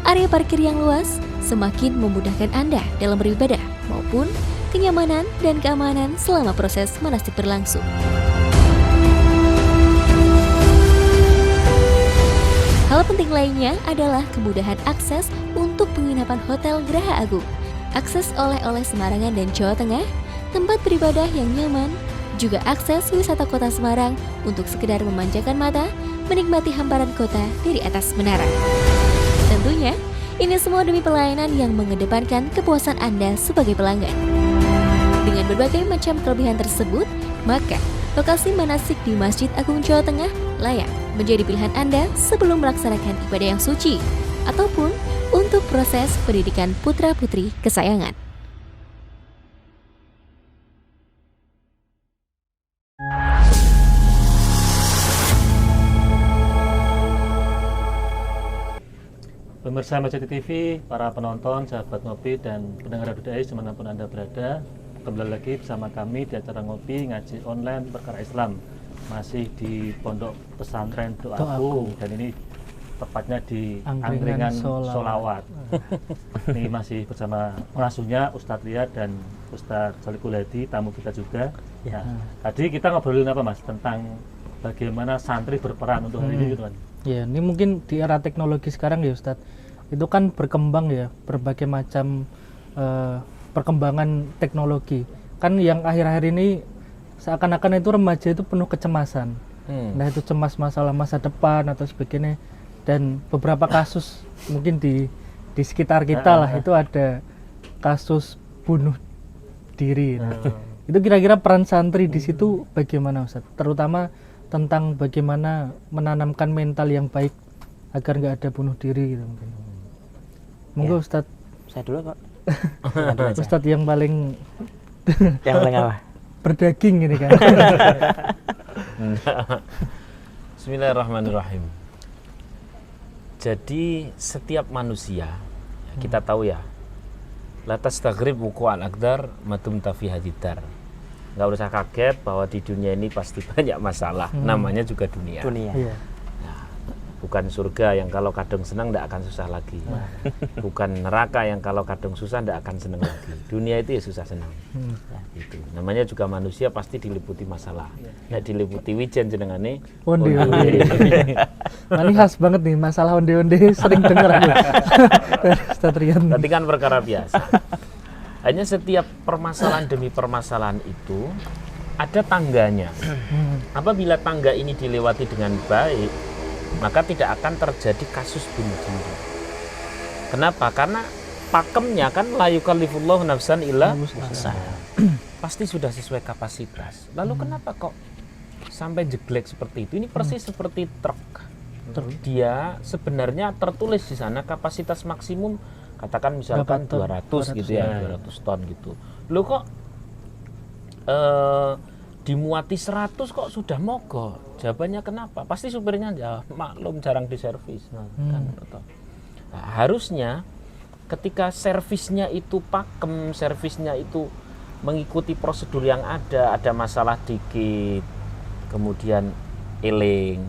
area parkir yang luas semakin memudahkan Anda dalam beribadah maupun kenyamanan dan keamanan selama proses manasik berlangsung. Hal penting lainnya adalah kemudahan akses untuk penginapan Hotel Geraha Agung, akses oleh-oleh Semarangan dan Jawa Tengah, tempat beribadah yang nyaman, juga akses wisata kota Semarang untuk sekedar memanjakan mata, menikmati hamparan kota dari atas menara. Tentunya, ini semua demi pelayanan yang mengedepankan kepuasan Anda sebagai pelanggan. Dengan berbagai macam kelebihan tersebut, maka lokasi manasik di Masjid Agung Jawa Tengah layak menjadi pilihan Anda sebelum melaksanakan ibadah yang suci ataupun untuk proses pendidikan putra-putri kesayangan. Pemirsa Masjid TV, para penonton, sahabat ngopi dan pendengar Radio Dais dimanapun Anda berada, kembali lagi bersama kami di acara ngopi ngaji online perkara Islam, masih di Pondok Pesantren Doaku, dan ini tepatnya di Angkringan Sholawat. Ini masih bersama pengasuhnya Ustadz Riyad dan Ustadz Solikul Hadi, tamu kita juga. Nah, tadi kita ngobrolin apa Mas, tentang bagaimana santri berperan untuk hari ini gitu kan. Ya, ini mungkin di era teknologi sekarang ya Ustadz, itu kan berkembang ya, berbagai macam perkembangan teknologi. Kan yang akhir-akhir ini seakan-akan itu remaja itu penuh kecemasan. Nah, itu cemas masalah masa depan atau sebagainya. Dan beberapa kasus mungkin di sekitar kita lah itu ada kasus bunuh diri. Nah, itu kira-kira peran santri di situ bagaimana Ustaz? Terutama tentang bagaimana menanamkan mental yang baik agar nggak ada bunuh diri gitu mungkin. Monggo Ustaz. Saya dulu kok. Ustaz yang paling apa? Berdaging ini kan. Bismillahirrahmanirrahim. Jadi setiap manusia, kita tahu ya, la tastaghrib wuqu'an aqdar madum tafi hadidar. Nggak usah kaget bahwa di dunia ini pasti banyak masalah. Namanya juga dunia. Iya. Bukan surga yang kalau kadang senang tidak akan susah lagi. Bukan neraka yang kalau kadang susah tidak akan senang lagi. Dunia itu ya susah senang. Itu. Namanya juga manusia pasti diliputi masalah. Ya diliputi wijen jenengane Onde-onde. Ini khas banget nih masalah onde-onde, sering dengar aku. Ustaz Rian. Tapi kan perkara biasa. Hanya setiap permasalahan demi permasalahan itu ada tangganya. Apabila tangga ini dilewati dengan baik, maka tidak akan terjadi kasus bunuh diri. Kenapa? Karena pakemnya kan la yukallifullahu nafsan illa wus'aha. Pasti sudah sesuai kapasitas. Lalu kenapa kok sampai jeglek seperti itu? Ini persis seperti truk. Dia sebenarnya tertulis di sana kapasitas maksimum katakan misalkan 200 gitu ya, 200 ton gitu. Loh kok dimuati 100 kok sudah mogok? Jawabannya kenapa? Pasti supirnya ya maklum jarang diservis. Kan, nah, harusnya ketika servisnya itu pakem, servisnya itu mengikuti prosedur yang ada masalah dikit, kemudian eling,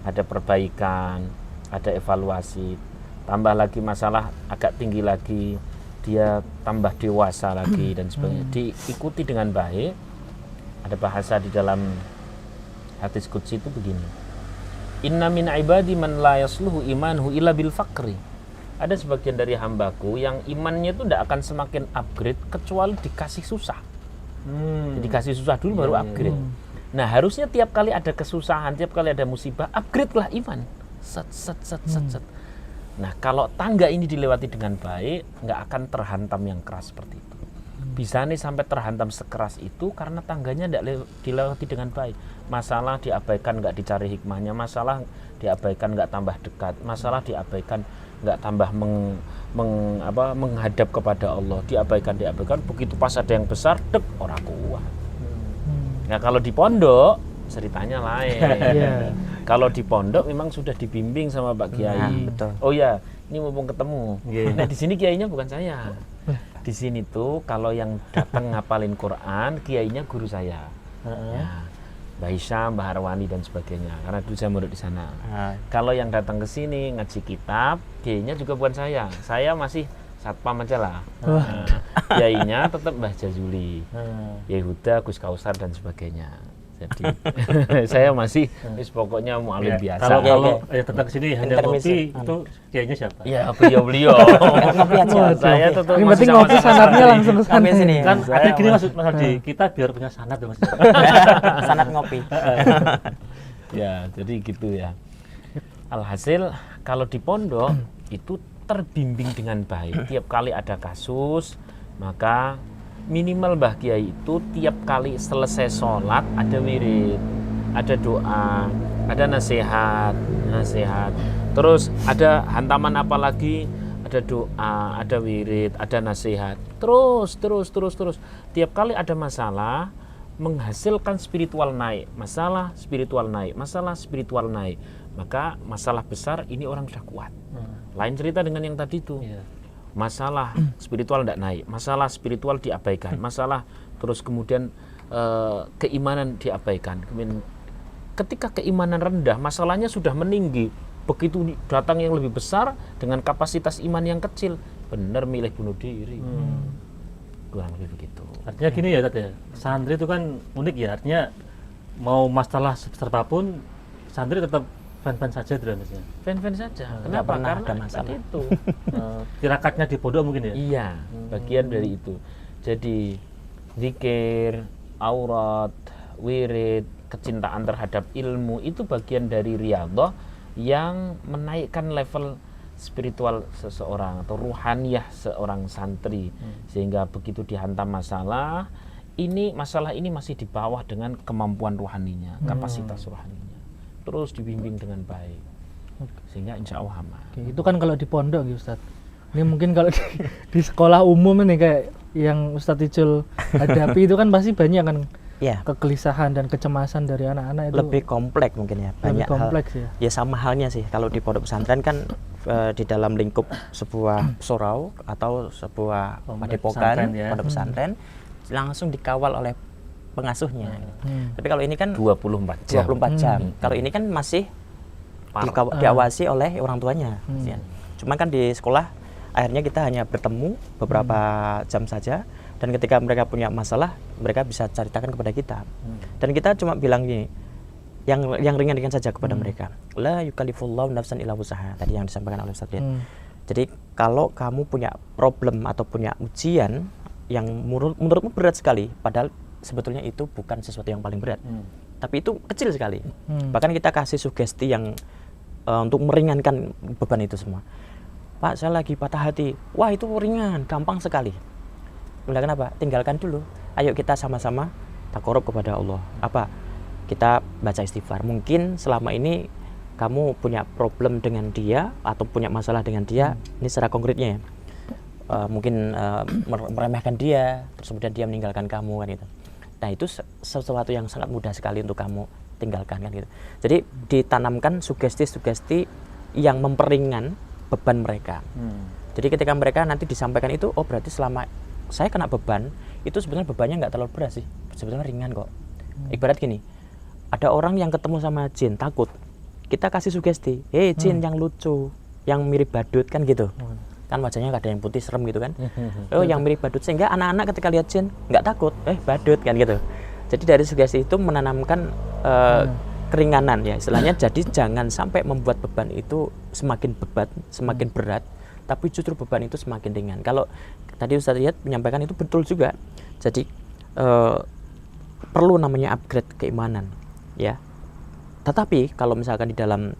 ada perbaikan, ada evaluasi, tambah lagi masalah agak tinggi lagi, dia tambah dewasa lagi dan sebagainya, diikuti dengan baik. Ada bahasa di dalam Hadis qudsi itu begini. Inna min ibadi man la yasluhu imanuhu illa bil faqri. Ada sebagian dari hambaku yang imannya itu tidak akan semakin upgrade kecuali dikasih susah. Jadi dikasih susah dulu baru upgrade. Nah, harusnya tiap kali ada kesusahan, tiap kali ada musibah, upgrade lah iman. Set. Nah, kalau tangga ini dilewati dengan baik, nggak akan terhantam yang keras seperti itu. Bisa nih sampai terhantam sekeras itu karena tangganya tidak dilewati dengan baik. Masalah diabaikan, nggak dicari hikmahnya. Masalah diabaikan, nggak tambah dekat. Masalah diabaikan, nggak tambah menghadap kepada Allah. Diabaikan. Begitu pas ada yang besar, orang kuat. Nah, kalau di pondok ceritanya lain. Kalau di pondok memang sudah dibimbing sama Pak Kiai. Betul. Oh ya, ini mumpung ketemu. Nah, di sini kiainya bukan saya. Di sini tuh kalau yang datang ngapalin Quran, kiainya guru saya. Ya, Mbah Isyam, Mbah Harwani dan sebagainya. Karena dulu saya murid di sana. Kalau yang datang ke sini ngaji kitab, kiainya juga bukan saya. Saya masih satpam aja lah. Kiainya tetap Mbah Jazuli, Yehuda, Gus Kausar dan sebagainya. Jadi saya masih pokoknya mualim biasa. Kalau ya tetap kesini hanya ngopi itu kiainya siapa? Ya beliau. Ngopi aja. Saya tetap Ini masih berarti ngopi sanadnya langsung ke sana. Sampai sini. Kan ada gini maksud Mas Aldi, kita biar punya sanad ya Mas. Sanad ngopi. Ya, jadi gitu ya. Alhasil kalau di pondok itu terbimbing dengan baik. Tiap kali ada kasus, maka minimal Mbah Kiai itu tiap kali selesai sholat ada wirid, ada doa, ada nasihat. Terus ada hantaman apa lagi? Ada doa, ada wirid, ada nasihat. Terus. Tiap kali ada masalah menghasilkan spiritual naik, masalah spiritual naik. Maka masalah besar ini orang sudah kuat. Lain cerita dengan yang tadi itu. Masalah spiritual tidak naik, masalah spiritual diabaikan, masalah terus kemudian keimanan diabaikan. Kemudian ketika keimanan rendah, masalahnya sudah meninggi, begitu datang yang lebih besar dengan kapasitas iman yang kecil, benar milih bunuh diri. Kurang lebih begitu. Artinya gini ya, Tat ya. Santri itu kan unik ya, artinya mau masalah sebesar apapun, santri tetap fan-fan saja maksudnya. Fan-fan saja. Kenapa? pernah Karena ada masalah. tadi itu. Tirakatnya di pondok mungkin ya? Iya, bagian dari itu. Jadi zikir, aurat, wirid, kecintaan terhadap ilmu itu bagian dari riyadhah yang menaikkan level spiritual seseorang atau ruhaniyah seorang santri. Sehingga begitu dihantam masalah ini masih di bawah dengan kemampuan ruhaninya, kapasitas ruhaninya. Terus dibimbing dengan baik, sehingga insya Allah aman. Itu kan kalau di pondok ya Ustadz. Ini mungkin kalau di sekolah umum ini kayak yang Ustadz Icul hadapi itu kan pasti banyak kan kegelisahan dan kecemasan dari anak-anak itu. Lebih kompleks mungkin ya, banyak lebih kompleks hal. Ya sama halnya sih kalau di pondok pesantren kan di dalam lingkup sebuah surau atau sebuah padepokan, pondok pesantren langsung dikawal oleh pengasuhnya. Tapi kalau ini kan 24 jam. Kalau ini kan masih diawasi oleh orang tuanya. Cuma kan di sekolah akhirnya kita hanya bertemu beberapa jam saja, dan ketika mereka punya masalah mereka bisa ceritakan kepada kita. Dan kita cuma bilang gini, yang ringan-ringan saja kepada mereka. La yukallifullahu nafsan illa wusaha, tadi yang disampaikan oleh Ustaz. Jadi kalau kamu punya problem atau punya ujian yang menurutmu berat sekali, padahal sebetulnya itu bukan sesuatu yang paling berat, tapi itu kecil sekali. Bahkan kita kasih sugesti yang untuk meringankan beban itu semua. Pak, saya lagi patah hati. Wah, itu ringan, gampang sekali. Udah, kenapa? Tinggalkan dulu. Ayo kita sama-sama taqarrub kepada Allah. Apa? Kita baca istighfar. Mungkin selama ini kamu punya problem dengan dia atau punya masalah dengan dia. Ini secara konkretnya ya. Mungkin meremehkan dia, terus kemudian dia meninggalkan kamu kan gitu. Nah, itu sesuatu yang sangat mudah sekali untuk kamu tinggalkan kan gitu. Jadi ditanamkan sugesti-sugesti yang memperingan beban mereka. Jadi ketika mereka nanti disampaikan itu, oh berarti selama saya kena beban, itu sebenarnya bebannya nggak terlalu berat sih, sebetulnya ringan kok. Ibarat gini, ada orang yang ketemu sama jin, takut. Kita kasih sugesti, hei jin yang lucu, yang mirip badut kan gitu. Kan wajahnya nggak ada yang putih serem gitu kan. Oh yang mirip badut, sehingga anak-anak ketika lihat jin nggak takut, badut kan gitu. Jadi dari sugesti itu menanamkan keringanan ya istilahnya. Jadi jangan sampai membuat beban itu semakin beban, semakin berat, tapi justru beban itu semakin ringan. Kalau tadi Ustaz Riyad menyampaikan itu betul juga. Jadi perlu namanya upgrade keimanan ya. Tetapi kalau misalkan di dalam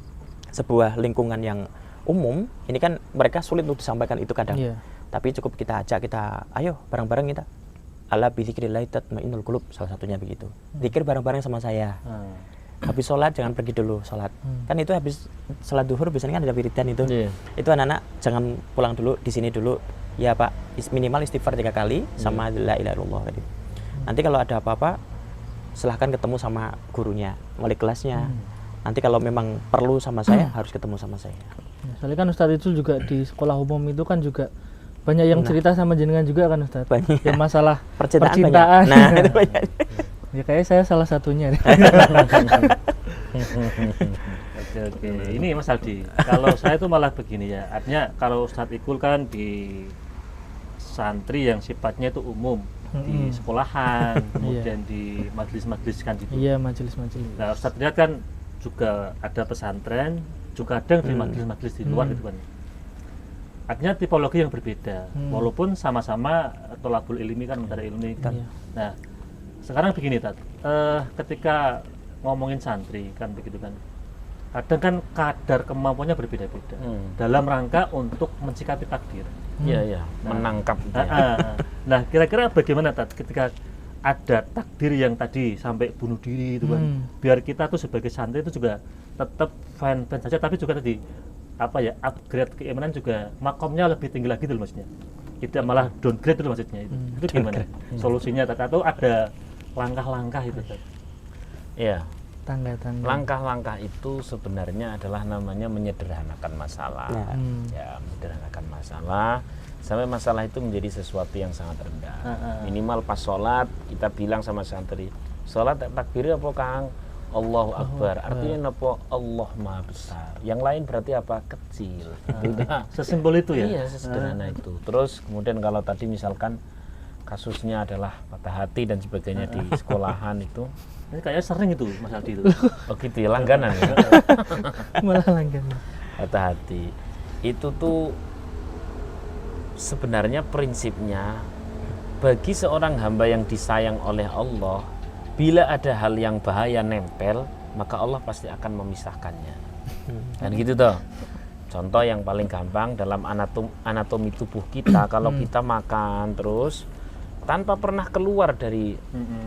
sebuah lingkungan yang umum, ini kan mereka sulit untuk disampaikan itu kadang. Iya. Tapi cukup kita ajak, kita ayo bareng-bareng kita. Ala bi dzikrillah tatmainnul qulub, salah satunya begitu. Zikir bareng-bareng sama saya. Habis sholat jangan pergi dulu sholat. Kan itu habis sholat duhur biasanya kan ada wiridan itu. Itu anak-anak jangan pulang dulu, di sini dulu. Ya Pak, minimal istighfar 3 kali sama la ilaha illallah tadi. Nanti kalau ada apa-apa silahkan ketemu sama gurunya, wali kelasnya. Nanti kalau memang perlu sama saya harus ketemu sama saya. Soalnya kan Ustadz itu juga di sekolah umum itu kan juga banyak yang cerita sama jenengan juga kan Ustadz. Banyak. Yang masalah Percintaan. percintaan. Nah, itu banyak. Ya kayak saya salah satunya. Oke. Ini Mas Aldi, kalau saya itu malah begini ya, artinya kalau Ustadz Ikul kan di santri yang sifatnya itu umum, di sekolahan, kemudian di majelis-majelis kan gitu. Iya, majelis-majelis. Nah Ustadz Riyad kan juga ada pesantren, juga ada di majelis-majelis di luar gitu kan. Artinya tipologi yang berbeda, walaupun sama-sama tolabul ilmi kan, mencari ilmi kan. Nah sekarang begini Tat, ketika ngomongin santri kan begitu kan, kadang kan kadar kemampuannya berbeda-beda dalam rangka untuk mensikapi takdir. Iya, menangkap itu ya. Nah kira-kira bagaimana Tat ketika ada takdir yang tadi sampai bunuh diri itu kan, biar kita tuh sebagai santri itu juga tetap fan-fan saja, tapi juga tadi apa ya, upgrade keimanan juga makomnya lebih tinggi lagi dulu maksudnya, tidak malah downgrade dulu maksudnya. Itu gimana solusinya Tat, atau ada langkah-langkah itu Tat? Iya, Tangga-tangga. langkah-langkah itu sebenarnya adalah namanya menyederhanakan masalah. Ya, menyederhanakan masalah sampai masalah itu menjadi sesuatu yang sangat rendah. Minimal pas sholat kita bilang sama santri, sholat takbir apa Kang? Allahu Akbar. Artinya apa? Allah Maha Besar. Yang lain berarti apa? Kecil. Sesimpel itu ya? Iya, sesederhana itu. Terus kemudian kalau tadi misalkan kasusnya adalah patah hati dan sebagainya di sekolahan itu, ini kayaknya sering itu Mas Aldi itu. oh gitu ya, langganan ya. Malah langganan. Patah hati itu tuh sebenarnya prinsipnya bagi seorang hamba yang disayang oleh Allah, bila ada hal yang bahaya nempel, maka Allah pasti akan memisahkannya. Dan gitu toh. Contoh yang paling gampang dalam anatomi tubuh kita, kalau kita makan terus tanpa pernah keluar dari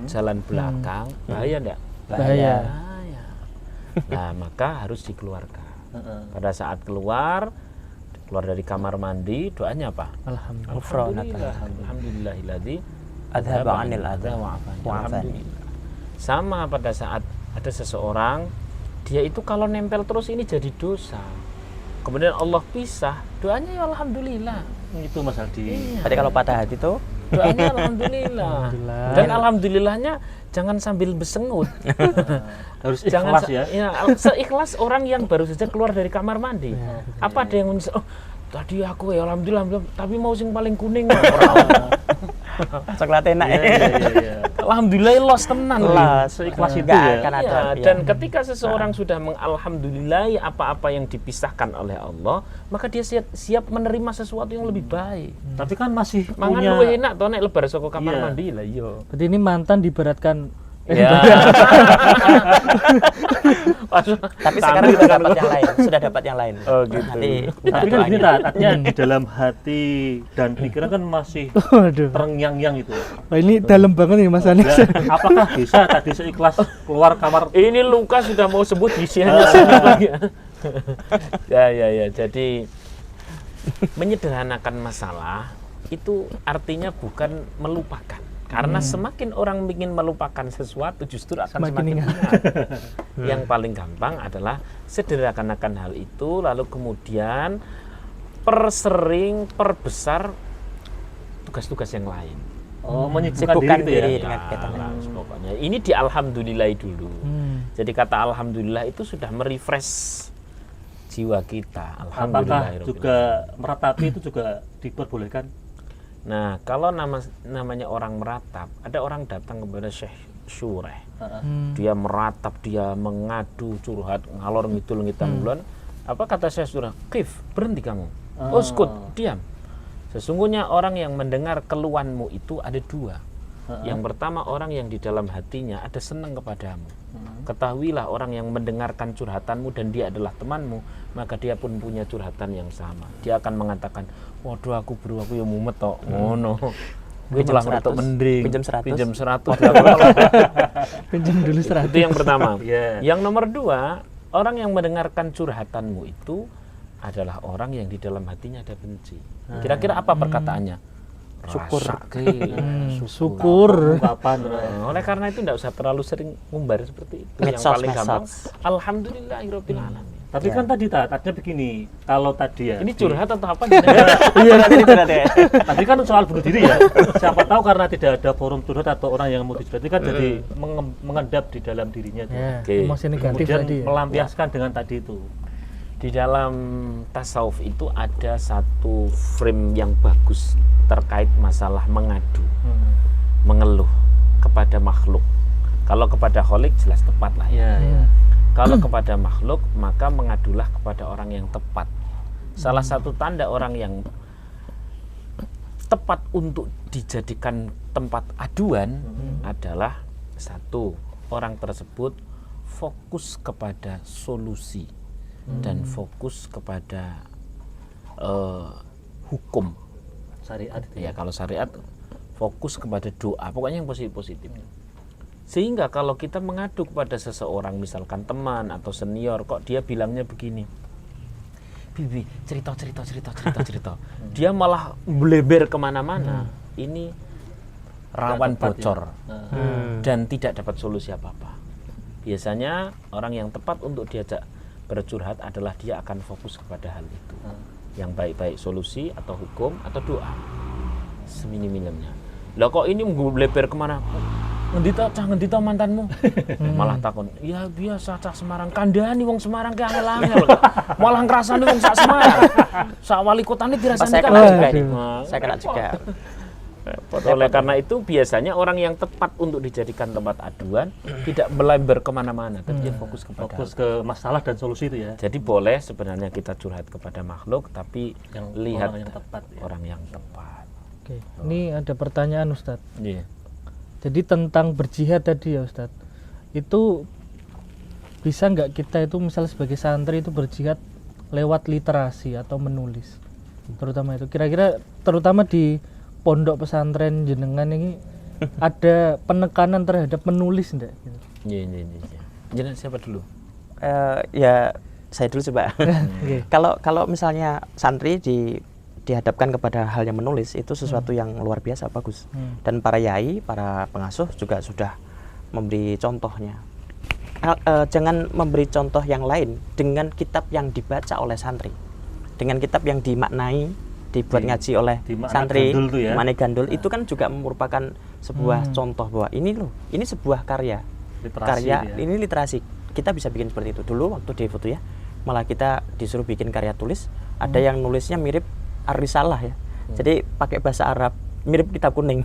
jalan belakang, bahaya enggak? Bahaya. Nah, maka harus dikeluarkan. Pada saat keluar dari kamar mandi, doanya apa? Alhamdulillahilladzi Adhaba 'anil adha wa afani. wa afani. Alhamdulillah. Sama pada saat ada seseorang, dia itu kalau nempel terus ini jadi dosa. Kemudian Allah pisah, doanya ya alhamdulillah. Itu Mas Aldi. Iya. Tadi kalau patah hati tuh Doanya alhamdulillah. Dan alhamdulillahnya jangan sambil bersengut. Harus Jangan ikhlas ya. seikhlas orang yang baru saja keluar dari kamar mandi. Apa ada yang menyesal? Oh, tadi aku ya alhamdulillah, tapi mau sing paling kuning. coklat enak ya. Iya. Alhamdulillah los tenan lah. Seikhlas itu Nggak ya. akan ada. Ya, Ya. dan ketika seseorang sudah mengalhamdulillahi apa-apa yang dipisahkan oleh Allah, maka dia siap menerima sesuatu yang lebih baik. Tapi kan masih Mangan punya luwih enak to nek lebar saka kamar Iya. mandi lah iya. Berarti ini mantan diberatkan. Ya. Tapi sekarang sudah dapat yang lain, sudah dapat yang lain. Oh, gitu. Nanti Tapi kan gini Tat, artinya di dalam hati dan pikiran kan masih Waduh. terngiang-ngiang gitu. Wah, ini dalam banget nih Mas Anis. Ya, apakah bisa tadi seikhlas keluar kamar? Ini luka sudah mau sebut isiannya lagi. Ya. Jadi menyederhanakan masalah itu artinya bukan melupakan. Karena semakin orang ingin melupakan sesuatu justru akan semakin ingat. Yang paling gampang adalah sederhanakan hal itu, lalu kemudian perbesar tugas-tugas yang lain. Oh, menyibukkan Sibukkan diri gitu ya. diri dengan kegiatan lain. Pokoknya ini di alhamdulillahi dulu. Jadi kata alhamdulillah itu sudah merefresh jiwa kita. Apakah Alhamdulillah. juga meratapi itu juga diperbolehkan? Nah, kalau namanya orang meratap, ada orang datang kepada Syekh syureh. Hmm. Dia meratap, dia mengadu, curhat, ngalor ngidul ngitan ngulon. Apa kata Syekh Surah? Qif, berhenti kamu. Uskut, diam. Sesungguhnya orang yang mendengar keluhanmu itu ada dua. Yang pertama, orang yang di dalam hatinya ada senang kepadamu. Ketahuilah, orang yang mendengarkan curhatanmu dan dia adalah temanmu, maka dia pun punya curhatan yang sama. Dia akan mengatakan, waduh aku bro, aku ya mumet tok. Ngono. Gue Pinjam malah 100, untuk mending. pinjam 100. Pinjam 100. Pinjam dulu 100. Itu yang pertama. Iya. Yang nomor dua, orang yang mendengarkan curhatanmu itu adalah orang yang di dalam hatinya ada benci. Kira-kira apa perkataannya? Syukur. Syukur. Ungkapan. Oleh karena itu tidak usah terlalu sering ngumbar seperti itu. Yang Medsos, paling gampang, medsos. alhamdulillahirabbil alamin. Tapi kan tadi artinya begini, kalau tadi ya. Ini curhat atau apa? Iya, nanti curhat ya. Tadi kan soal bunuh diri ya. Siapa tahu karena tidak ada forum curhat atau orang yang mau dicurhat, kan jadi mengendap di dalam dirinya tuh. Ya, Oke. emosi negatif Kemudian tadi ya. melampiaskan dengan tadi itu. Di dalam tasawuf itu ada satu frame yang bagus terkait masalah mengadu, mengeluh kepada makhluk. Kalau kepada kholik jelas tepat lah ya. Ya. Kalau kepada makhluk maka mengadulah kepada orang yang tepat. Salah satu tanda orang yang tepat untuk dijadikan tempat aduan adalah satu, orang tersebut fokus kepada solusi dan fokus kepada hukum. Syariat itu Ya, kalau syariat fokus kepada doa, pokoknya yang positif-positif. Sehingga kalau kita mengadu kepada seseorang, misalkan teman atau senior, kok dia bilangnya begini, Bibi, cerita. Dia malah melebar kemana-mana. Ini rawan tepat ya. bocor dan tidak dapat solusi apa-apa. Biasanya orang yang tepat untuk diajak bercurhat adalah dia akan fokus kepada hal itu. Yang baik-baik solusi atau hukum atau doa. Seminim-minimnya. Lah kok ini melebar kemana? Ngendita mantanmu. Malah takon, ya biasa cah Semarang, kandhani wong Semarang ki angel-angel kok. Malah ngrasani wong sak Semarang. Sak wali kotane dirasani Saya kan. kena juga ini. Nah, Saya kena juga. oleh karena itu biasanya orang yang tepat untuk dijadikan tempat aduan tidak melebar kemana-mana, tapi dia fokus kepada fokus ke masalah dan solusi itu ya. jadi boleh sebenarnya kita curhat kepada makhluk, tapi Yang lihat orang yang tepat ya. orang yang tepat. Oke, ini ada pertanyaan Ustadz. Iya. Jadi tentang berjihad tadi ya Ustadz, itu bisa nggak kita itu misalnya sebagai santri itu berjihad lewat literasi atau menulis, terutama itu kira-kira terutama di pondok pesantren jenengan ini ada penekanan terhadap menulis enggak? Iya. Jenengan siapa dulu? Ya saya dulu coba. Oke. Kalau misalnya santri dihadapkan kepada hal yang menulis itu sesuatu yang luar biasa bagus. Dan para yai, para pengasuh juga sudah memberi contohnya. Jangan memberi contoh yang lain dengan kitab yang dibaca oleh santri, dengan kitab yang dimaknai, dibuat ngaji oleh di makna santri, gandul tuh ya. makna gandul itu kan juga merupakan sebuah contoh bahwa ini sebuah karya, Literasi karya ya. ini literasi. Kita bisa bikin seperti itu. Dulu waktu di foto ya, malah kita disuruh bikin karya tulis, ada yang nulisnya mirip Ar-Risalah ya. Jadi pakai bahasa Arab, mirip kitab kuning.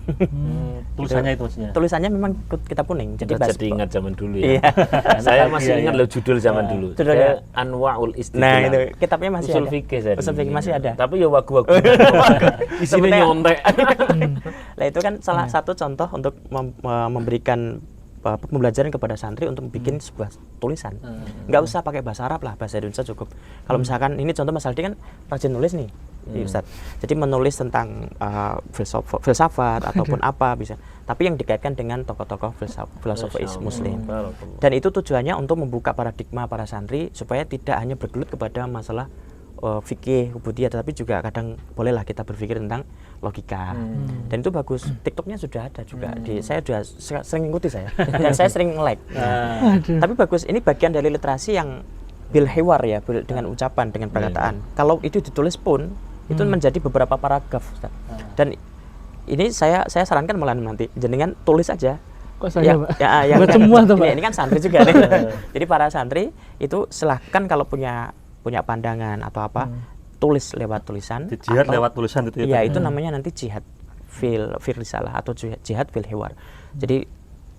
Tulisannya itu maksudnya. Tulisannya memang kitab kuning. Kita bahasa- jadi ingat zaman dulu ya. Iya. Saya masih Iya, ingat iya. loh judul zaman dulu. Judulnya. Saya Anwaul Istidlal. Nah itu kitabnya masih Usul ada. fikih saya Usul dulu. fikih masih ada. Tapi ya wagu-wagu. Isinya Sebenarnya- nyontek. Nah itu kan salah satu contoh untuk memberikan pembelajaran kepada santri untuk bikin sebuah tulisan. Nggak usah pakai bahasa Arab lah, bahasa Indonesia cukup. Kalau misalkan ini contoh Mas Aldi kan rajin nulis nih, Ustadz. Jadi menulis tentang filsafat ataupun apa bisa. Tapi yang dikaitkan dengan tokoh-tokoh filosofis Muslim. Barakallah. Dan itu tujuannya untuk membuka paradigma para santri supaya tidak hanya bergelut kepada masalah fikih, ubudiyah, tetapi juga kadang bolehlah kita berpikir tentang logika. Dan itu bagus. TikToknya sudah ada juga. Saya sudah sering ikuti saya. Dan saya sering like. Tapi bagus. Ini bagian dari literasi yang bil hewar ya, dengan ucapan, dengan perkataan. Kalau itu ditulis pun itu menjadi beberapa paragraf, Ustaz. Dan ini saya sarankan malah nanti jenengan tulis aja. Kok saya, Pak? Buat kan, semua tuh, Pak. ini kan santri juga nih. Jadi para santri itu silahkan kalau punya pandangan atau apa, tulis lewat tulisan. Jihad atau- lewat tulisan itu ya. Iya, itu namanya nanti jihad fil risalah atau jihad fil hewar. Jadi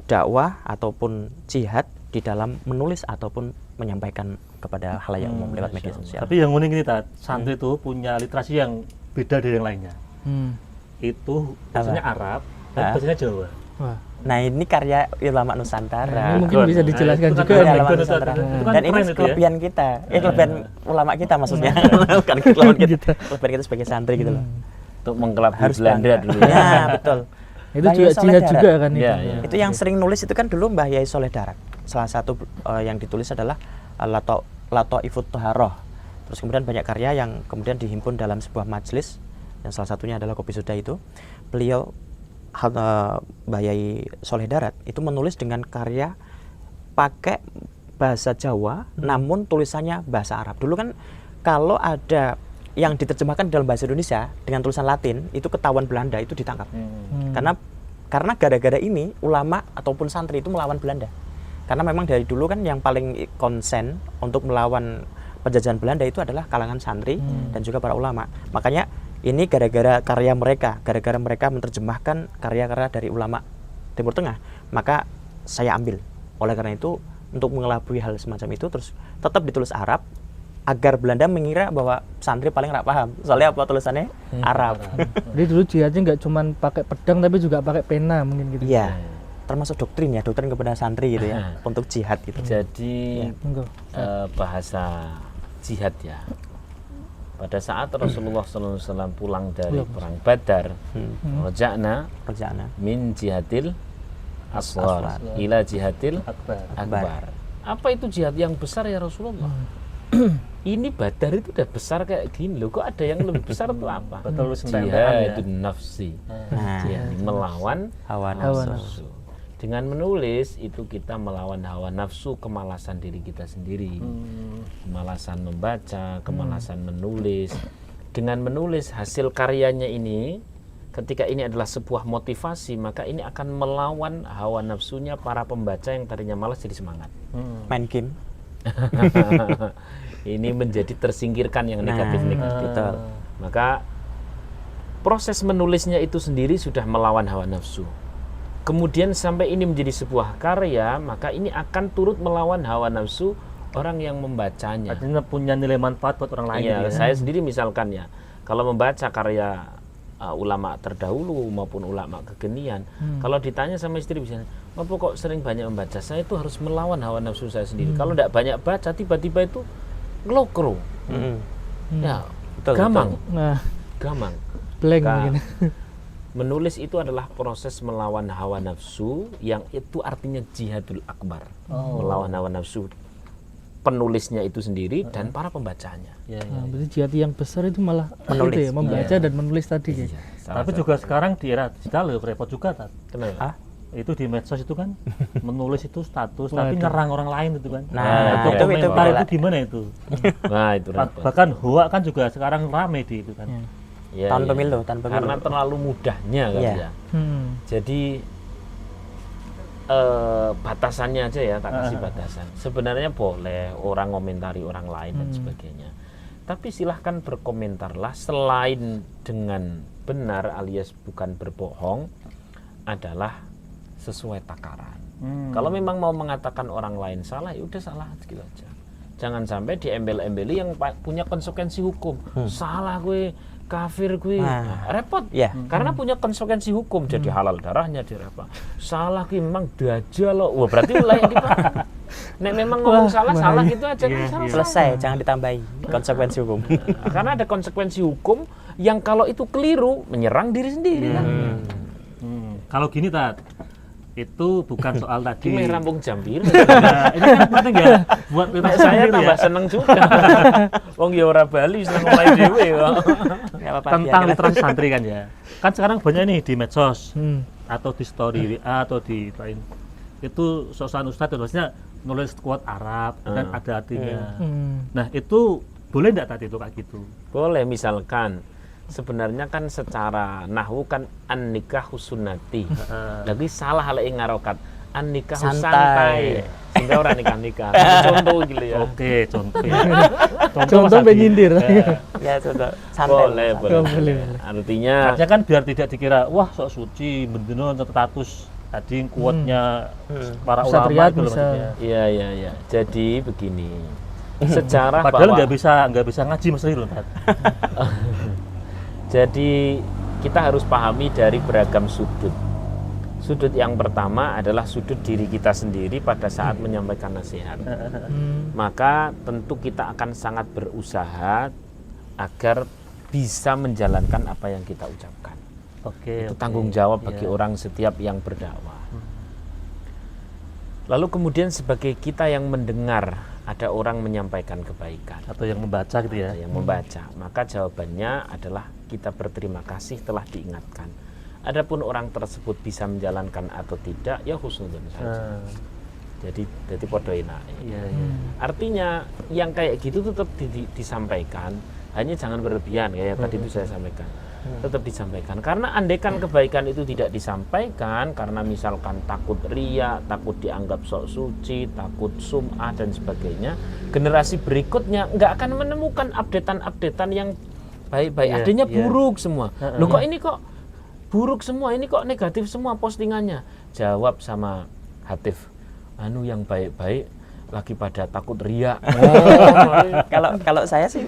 dakwah ataupun jihad di dalam menulis ataupun menyampaikan kepada halayak umum lewat media sosial. Tapi yang unik ini Tat, santri itu punya literasi yang beda dari yang lainnya. Itu bahasanya Arab dan bahasanya Jawa. Wah. Nah, ini karya ulama Nusantara. Ini mungkin bisa dijelaskan itu kan juga Karya keren, ulama itu Nusantara. kan Dan ini keren itu ya. kelebihan kita. Kelebihan ulama kita maksudnya. Bukan kelebihan kita. Kelebihan kita sebagai santri gitu loh. Untuk mengkelabui Harus Belanda bangga. dulu Ya, betul. Itu Mbah juga Yai Soleh jihad Darat. juga kan itu. Iya, iya. Itu yang sering nulis itu kan dulu Mbah Yai Soleh Darat. Salah satu yang ditulis adalah Lato Ifut Toharoh. Terus kemudian banyak karya yang kemudian dihimpun dalam sebuah majelis, yang salah satunya adalah Kopi Suda itu. Beliau Mbah Yai Soleh Darat itu menulis dengan karya pakai bahasa Jawa, namun tulisannya bahasa Arab. Dulu kan kalau ada yang diterjemahkan dalam bahasa Indonesia dengan tulisan Latin, itu ketahuan Belanda, itu ditangkap. Karena gara-gara ini ulama ataupun santri itu melawan Belanda. Karena memang dari dulu kan yang paling konsen untuk melawan penjajahan Belanda itu adalah kalangan santri dan juga para ulama. Makanya ini gara-gara karya mereka, gara-gara mereka menerjemahkan karya-karya dari ulama Timur Tengah, maka saya ambil. Oleh karena itu, untuk mengelabui hal semacam itu, terus tetap ditulis Arab, agar Belanda mengira bahwa santri paling nggak paham. Soalnya apa tulisannya? Arab. Jadi dulu jihadnya nggak cuma pakai pedang tapi juga pakai pena mungkin gitu. Iya, termasuk doktrin ya, doktrin kepada santri gitu ya, untuk jihad gitu. Jadi Monggo. bahasa jihad ya. Pada saat Rasulullah SAW pulang dari perang Badar, roja'na Kerjaannya. min jihadil asghar ila jihadil akbar. Apa itu jihad yang besar ya Rasulullah? Ini Badar itu udah besar kayak gini loh, kok ada yang lebih besar itu apa? Betul, sentelan ya. Jihadun nafsi. Nah, Jihad melawan hawa Hawa nafsu. nafsu. Dengan menulis itu kita melawan hawa nafsu, kemalasan diri kita sendiri, kemalasan membaca, kemalasan menulis. Dengan menulis hasil karyanya ini, ketika ini adalah sebuah motivasi, maka ini akan melawan hawa nafsunya para pembaca yang tadinya malas jadi semangat. Main game. Ini menjadi tersingkirkan yang negatif-negatif. Betul. Maka proses menulisnya itu sendiri sudah melawan hawa nafsu. Kemudian sampai ini menjadi sebuah karya, maka ini akan turut melawan hawa nafsu orang yang membacanya. Artinya punya nilai manfaat buat orang lain. Iya, ya. saya sendiri misalkan ya, kalau membaca karya ulama terdahulu maupun ulama kekinian, kalau ditanya sama istri misalnya, "Apa kok sering banyak membaca?" Saya itu harus melawan hawa nafsu saya sendiri. Kalau tidak banyak baca, tiba-tiba itu ngelokro. Ya, Betul, gamang, Nah, gamang. blank Maka, mungkin. menulis itu adalah proses melawan hawa nafsu, yang itu artinya jihadul akbar. Melawan hawa nafsu penulisnya itu sendiri dan para pembacanya. Iya, iya. Nah, berarti jihad yang besar itu malah Menulis. itu ya, membaca dan menulis tadi ya. Tapi juga sekarang di era digital lebih repot juga, Tat. Kenapa? Itu di medsos itu kan menulis itu status tapi nyerang orang lain itu kan. Nah, itu itu komentar beda. itu gimana itu? Nah, itu repot. Bahkan hoak kan juga sekarang rame di itu kan. Ya, Tahun ya. pemilu, tahun pemilu. Karena terlalu mudahnya kan Iya. ya. Hmm. Jadi batasannya aja ya, tak kasih batasan. Sebenarnya boleh orang komentari orang lain dan sebagainya. Tapi silahkan berkomentarlah, selain dengan benar alias bukan berbohong, adalah sesuai takaran. Kalau memang mau mengatakan orang lain salah, ya udah salah gitu aja. Jangan sampai diembel-embeli yang punya konsekuensi hukum. Salah gue, kafir gue. Nah, repot. Iya. Karena punya konsekuensi hukum, jadi halal darahnya, jadi apa? Salah gue memang dajal loh. Wah, berarti mulai yang dipaham. Nek memang ngomong salah gitu aja kan salah. Selesai, jangan ditambahi konsekuensi hukum. Karena ada konsekuensi hukum yang kalau itu keliru menyerang diri sendiri kan. Kalau gini, Tat, itu bukan soal tadi. Ini rampung jambir. Nah, ini kan penting ya buat kita Saya sendiri tambah ya. seneng juga. Wong ya ora Bali seneng mulai dhewe kok. Nggak apa-apa, Tentang biar kita- literasi santri kan ya. Kan sekarang banyak nih di medsos Hmm. atau di story WA atau di lain. Itu sosokan ustadz maksudnya nulis quote Arab dan ada artinya. Nah, itu boleh enggak tadi itu kayak gitu? Boleh, misalkan sebenarnya kan secara nahwu kan an-nikahu sunnati. Lagi salah hal yang ngarokat an-nikahu Santai. santai. Sehingga orang nikah-nikah. Contoh gitu ya. Oke, contoh. Contoh Mas Adi. penyindir. Ya, sudah santai. Boleh, santai. boleh. Artinya Artinya kan biar tidak dikira wah sok suci bendino status tadi quote-nya para ulama Ksatria itu loh bisa. maksudnya. Iya. Jadi begini, sejarah Padahal bahwa nggak bisa ngaji Mas Ri loh, Tat. jadi kita harus pahami dari beragam sudut. Sudut yang pertama adalah sudut diri kita sendiri pada saat menyampaikan nasihat. Maka tentu kita akan sangat berusaha agar bisa menjalankan apa yang kita ucapkan. Oke. Itu tanggung jawab bagi Iya. orang setiap yang berdakwah. Lalu kemudian sebagai kita yang mendengar ada orang menyampaikan kebaikan Atau yang membaca gitu ya. ada yang membaca, maka jawabannya adalah kita berterima kasih telah diingatkan. Adapun orang tersebut bisa menjalankan atau tidak, ya husnudzon saja. Jadi podo enak. Iya. Artinya yang kayak gitu tetap disampaikan, hanya jangan berlebihan kayak tadi itu saya sampaikan. Tetap disampaikan, karena andaikan kebaikan itu tidak disampaikan karena misalkan takut ria, takut dianggap sok suci, takut sum'ah dan sebagainya, generasi berikutnya nggak akan menemukan updatean yang baik-baik. Iya, Adanya iya. buruk semua. Loh kok ini kok buruk semua, ini kok negatif semua postingannya? Jawab sama Hatif, anu yang baik-baik lagi pada takut ria. Kalau saya sih,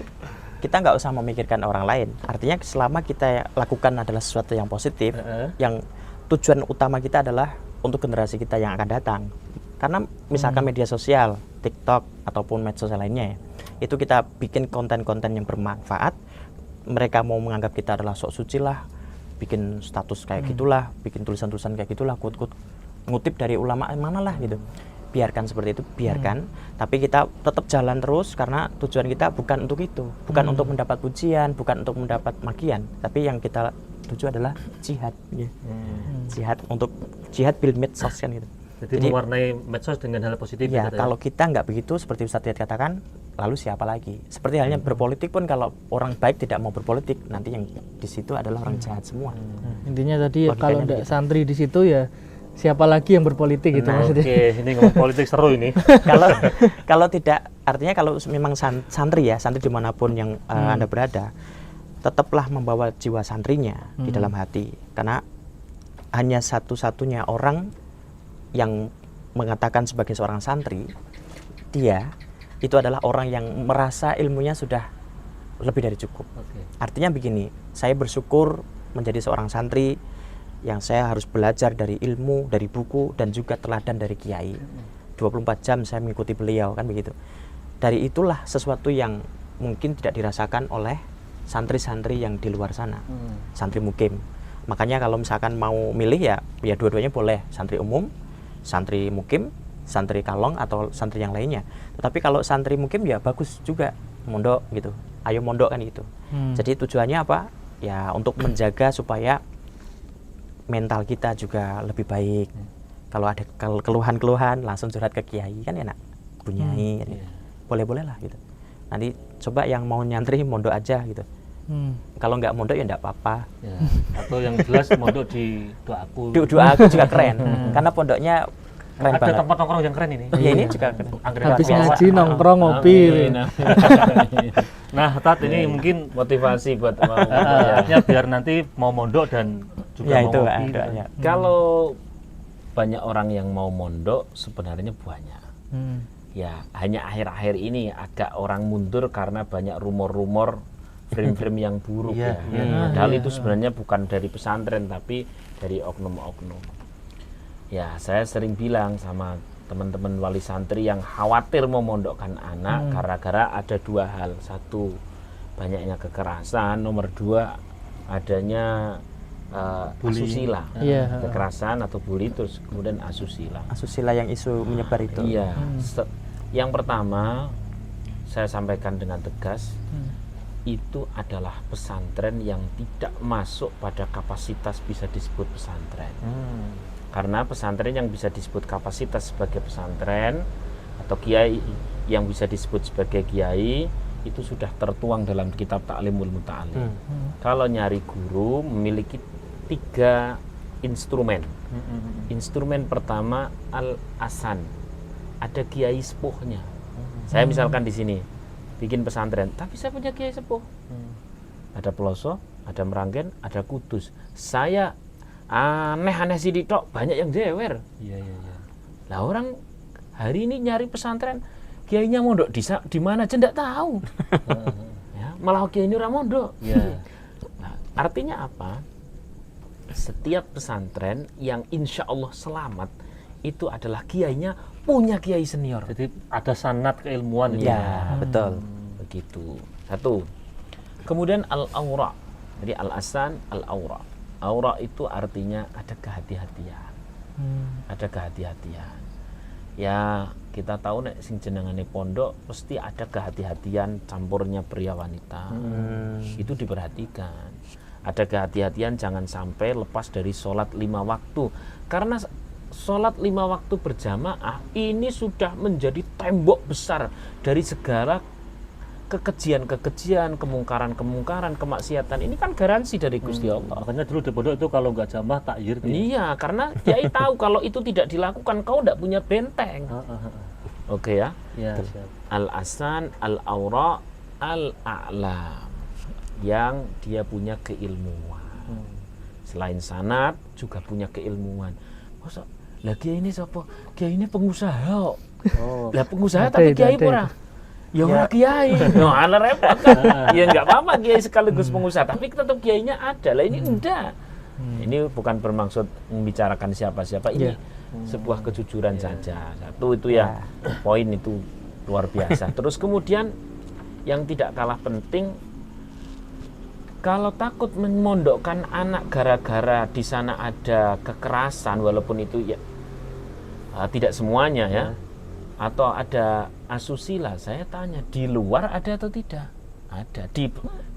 kita nggak usah memikirkan orang lain. Artinya selama kita lakukan adalah sesuatu yang positif, yang tujuan utama kita adalah untuk generasi kita yang akan datang. Karena misalkan media sosial, TikTok ataupun medsos lainnya, itu kita bikin konten-konten yang bermanfaat, mereka mau menganggap kita adalah sok suci lah, bikin status kayak gitulah, bikin tulisan-tulisan kayak gitulah, quote-quote ngutip dari ulama mana lah gitu. Biarkan seperti itu, biarkan. Tapi kita tetap jalan terus karena tujuan kita bukan untuk itu, bukan untuk mendapat pujian, bukan untuk mendapat makian, tapi yang kita tuju adalah jihad, jihad bil medsos kan gitu. Jadi mewarnai medsos dengan hal positif. Ya, gitu kalau kita nggak begitu seperti Ustadz Riyad katakan, lalu siapa lagi? Seperti halnya berpolitik pun, kalau orang baik tidak mau berpolitik, nanti yang di situ adalah orang jahat semua. Intinya tadi ya, Logikanya kalau ada begitu. santri di situ ya siapa lagi yang berpolitik gitu maksudnya. Oke, ini ngomong politik seru ini. Kalau tidak, artinya kalau memang santri ya, santri dimanapun yang Anda berada, tetaplah membawa jiwa santrinya di dalam hati, karena hanya satu-satunya orang yang mengatakan sebagai seorang santri, dia itu adalah orang yang merasa ilmunya sudah lebih dari cukup. Artinya begini, saya bersyukur menjadi seorang santri yang saya harus belajar dari ilmu, dari buku, dan juga teladan dari kiai. 24 jam saya mengikuti beliau, kan begitu. Dari itulah sesuatu yang mungkin tidak dirasakan oleh santri-santri yang di luar sana, santri mukim. Makanya kalau misalkan mau milih ya dua-duanya boleh, santri umum, santri mukim, santri kalong atau santri yang lainnya. Tetapi kalau santri mukim ya bagus juga, mondok gitu. Ayo mondok kan gitu. Jadi tujuannya apa? Ya untuk menjaga supaya mental kita juga lebih baik. Kalau ada keluhan-keluhan langsung curhat ke kiai kan enak, bunyai gitu. Boleh-boleh lah gitu. Nanti coba yang mau nyantri mondok aja gitu. Kalau nggak mondok ya nggak apa-apa. Ya. Atau yang jelas mondok di Doaku. Doa aku juga keren, karena pondoknya keren Ada banget. tempat nongkrong yang keren ini. Ya ini juga keren. Anggrek Habis biasa. ngaji nongkrong ngopi. Nah, Tat, ini mungkin Motivasi buat mau. artinya biar nanti mau mondok dan juga Ya mau itu ngopi. doanya. Kalau banyak orang yang mau mondok sebenarnya banyak. Ya hanya akhir-akhir ini agak orang mundur karena banyak rumor-rumor frame-frame yang buruk Iya, ya. iya. Padahal itu sebenarnya bukan dari pesantren tapi dari oknum-oknum. Ya saya sering bilang sama teman-teman wali santri yang khawatir memondokkan anak gara-gara ada dua hal. Satu, banyaknya kekerasan. Nomor dua, adanya asusila. Iya. Kekerasan atau bully, terus kemudian asusila. Asusila yang isu menyebar itu. Iya. Yang pertama saya sampaikan dengan tegas, itu adalah pesantren yang tidak masuk pada kapasitas bisa disebut pesantren. Karena pesantren yang bisa disebut kapasitas sebagai pesantren atau kiai yang bisa disebut sebagai kiai itu sudah tertuang dalam kitab Ta'limul Muta'alim. Kalau nyari guru memiliki 3 instrumen. Instrumen pertama al-asan, ada kiai sepuhnya. Saya misalkan di sini bikin pesantren, tapi saya punya kiai sepuh. Ada Peloso, ada Meranggen, ada Kudus. Saya aneh-aneh sidik tok, banyak yang jewer. Iya, iya, iya. Lah orang hari ini nyari pesantren, kiainya mondok di mana aja ndak tahu. Ya, malah kiai ini ora mondok. Iya. Nah, artinya apa? Setiap pesantren yang insya Allah selamat itu adalah kiainya punya kiai senior. Jadi ada sanad keilmuan gitu. Ya, betul. Begitu. Satu. Kemudian al-aura. Jadi al-asan, al-aura. Aura itu artinya ada kehati-hatian. Ada kehati-hatian. Ya, kita tahu nek sing jenengane pondok pasti ada kehati-hatian campurnya pria wanita. Itu diperhatikan. Ada kehati-hatian jangan sampai lepas dari sholat 5 waktu. Karena sholat 5 waktu berjamaah ini sudah menjadi tembok besar dari segala kekejian-kekejian, kemungkaran-kemungkaran, kemaksiatan. Ini kan garansi dari Gusti Allah. Makanya dulu di pondok itu kalau nggak jamaah takbir. Iya, karena kiai tahu kalau itu tidak dilakukan kau tidak punya benteng. Oke ya. Ya, siap. Al-asan, al-aura, al-a'lam. Yang dia punya keilmuan. Selain sanad juga punya keilmuan. Masa lah kiai ini siapa? Kiai ini pengusaha. Oh. Lah pengusaha tapi kiai ora. Ya ora kiai. No, ala repot kan. Ya enggak apa-apa kiai sekaligus pengusaha, tapi tetap kiainya ada. Lah ini enggak. Ini bukan bermaksud membicarakan siapa-siapa, ini sebuah kejujuran saja. Satu itu ya, poin itu luar biasa. Terus kemudian yang tidak kalah penting, kalau takut memondokkan anak gara-gara di sana ada kekerasan, walaupun itu ya tidak semuanya ya, atau ada asusila, saya tanya di luar ada atau tidak? Ada.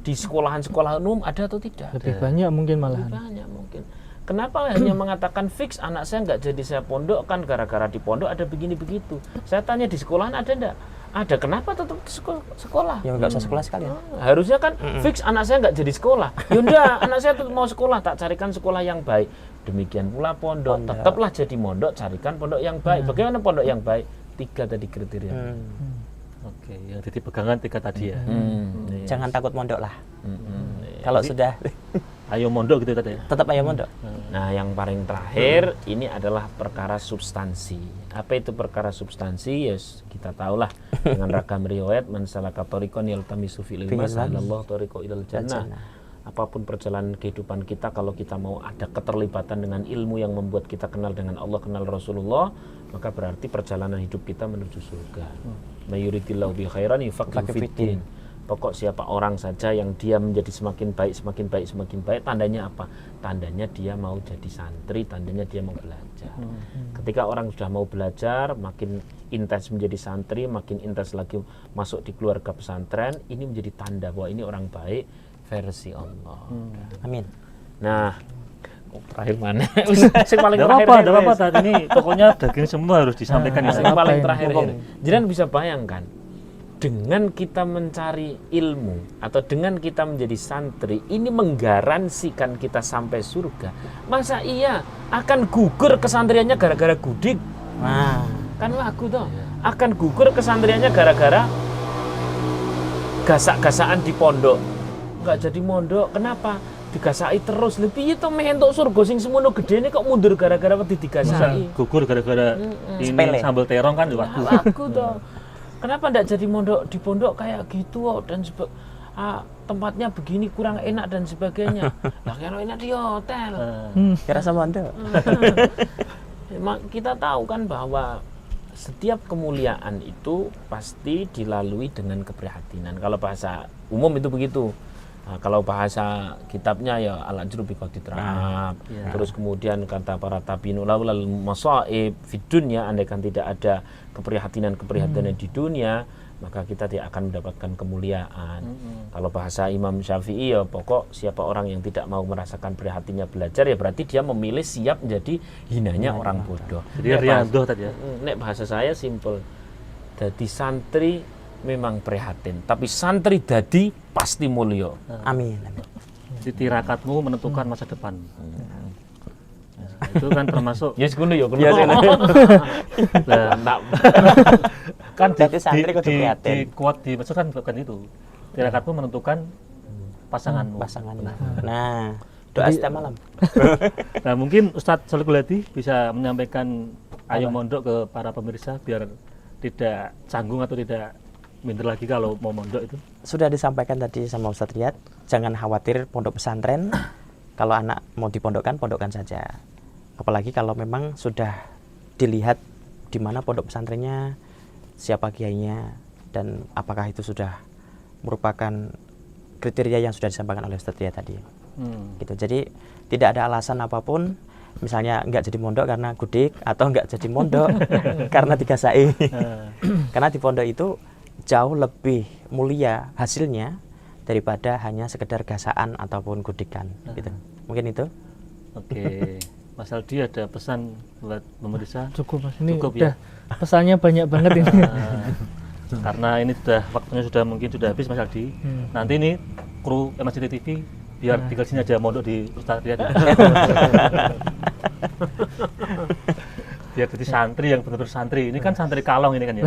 Di sekolahan-sekolahan umum ada atau tidak? Lebih banyak mungkin malahan. Lebih banyak mungkin. Kenapa hanya mengatakan fix anak saya nggak jadi saya pondok kan gara-gara di pondok ada begini begitu? Saya tanya di sekolahan ada enggak? Ada. Kenapa tetap di sekolah? Ya nggak usah sekolah sekalian. Harusnya kan fix anak saya nggak jadi sekolah. Ya udah, anak saya tetap mau sekolah, tak carikan sekolah yang baik. Demikian pula pondok, tetaplah jadi mondok, carikan pondok yang baik. Bagaimana pondok yang baik? 3 tadi kriteria. Oke, yang jadi pegangan 3 tadi ya. Jangan takut mondok lah. Kalau sudah Ayo mondok gitu tadi ya. tetap ayo mondok. Nah, yang paling terakhir ini adalah perkara substansi. Apa itu perkara substansi? Yes, kita tahulah dengan ragam riwayat man salaka tariqan yaltamisu fil ilmi sahalallahu tariqo ilal jannah. Apapun perjalanan kehidupan kita, kalau kita mau ada keterlibatan dengan ilmu yang membuat kita kenal dengan Allah, kenal Rasulullah, maka berarti perjalanan hidup kita menuju surga. Mayuridillahu bi khairan yufaqihu fiddin. Pokok siapa orang saja yang dia menjadi semakin baik, semakin baik, semakin baik, tandanya apa? Tandanya dia mau jadi santri, tandanya dia mau belajar. Ketika orang sudah mau belajar, makin intens menjadi santri, makin intens lagi masuk di keluarga pesantren, ini menjadi tanda bahwa ini orang baik versi Allah. Amin. Nah, terakhir mana? Yang paling Tidak terakhir. apa-apa tadi ini pokoknya daging semua harus disampaikan Yang ya. paling terakhir. Jangan bisa bayangkan, dengan kita mencari ilmu atau dengan kita menjadi santri, ini menggaransikan kita sampai surga. Masa iya akan gugur kesantriannya gara-gara gudik? Nah, Kan lagu toh. Akan gugur kesantriannya gara-gara gasak-gasakan di pondok. Enggak jadi mondok. Kenapa? Digasaki terus. Lebih itu mentok surga sing semono gedene kok mundur gara-gara wedi digasaki. Gugur gara-gara ini Sepele. sambal terong kan juga. Lagu toh. Kenapa enggak jadi mondok di pondok kayak gitu dan tempatnya begini kurang enak dan sebagainya. Lah kalau enak di hotel. kira sama Anda. Kita tahu kan bahwa setiap kemuliaan itu pasti dilalui dengan keprihatinan. Kalau bahasa umum itu begitu. Nah, kalau bahasa kitabnya ya al-ajru bi qadrib. Terus kemudian kata para tabi'in ulal masaib fid dunya, andaikan tidak ada keprihatinan di dunia, maka kita tidak akan mendapatkan kemuliaan. Kalau bahasa Imam Syafi'i ya pokok siapa orang yang tidak mau merasakan prihatinnya belajar ya berarti dia memilih siap menjadi hinanya orang bodoh. Jadi riadoh tadi ya. Nek bahasa saya simpel. Dadi santri memang prihatin, tapi santri dadi pasti mulia. Amin. Jadi tirakatmu menentukan masa depan. Nah, itu kan termasuk Yes kuno ya kuno. nah, kan Jadi santri kudu di prihatin. kuat di maksud kan bukan itu. Tirakatmu menentukan pasanganmu. Pasangan. Nah, Doa Jadi- setiap malam. Nah, mungkin Ustadz Solikul bisa menyampaikan ayo mondok ke para pemirsa biar tidak canggung atau tidak minder lagi kalau mau mondok itu. Sudah disampaikan tadi sama Ustadz Riyad, jangan khawatir pondok pesantren. Kalau anak mau dipondokkan, pondokkan saja. Apalagi kalau memang sudah dilihat di mana pondok pesantrennya, siapa kiainya, dan apakah itu sudah merupakan kriteria yang sudah disampaikan oleh Ustadz Riyad tadi. Gitu. Jadi tidak ada alasan apapun, misalnya nggak jadi mondok karena gudik atau nggak jadi mondok karena digasai. Karena di pondok itu jauh lebih mulia hasilnya daripada hanya sekedar gasaan ataupun gudikan. Gitu. Mungkin itu. Oke. Mas Aldi ada pesan buat pemirsa? Cukup Mas, ini Cukup, udah ya? pesannya banyak banget ini. Karena ini sudah waktunya sudah mungkin sudah habis Mas Aldi. Nanti ini kru MSCT TV biar tinggal sini aja mondok di Ustadz Riyad. Biar jadi santri yang benar-benar santri. Ini kan santri kalong ini kan ya.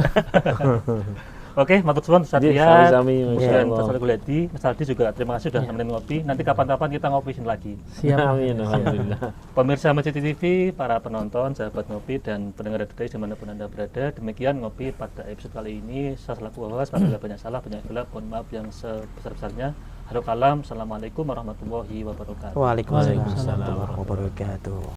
Oke, matur suwun Ustadz Iya, Riyad. sami-sami, Masya Kemudian Allah. Ustadz Solikul Mas Aldi juga terima kasih sudah nemenin ngopi. Nanti kapan-kapan kita ngopi sini lagi. Siap. Amin, alhamdulillah. Pemirsa MSCT TV, para penonton, sahabat ngopi dan pendengar RDI dimanapun Anda berada, demikian ngopi pada episode kali ini. Saya selaku host, apabila banyak salah, banyak khilaf, mohon maaf yang sebesar-besarnya. Halo kalam, assalamualaikum warahmatullahi wabarakatuh. Waalaikumsalam Waalaikumsalam warahmatullahi wabarakatuh.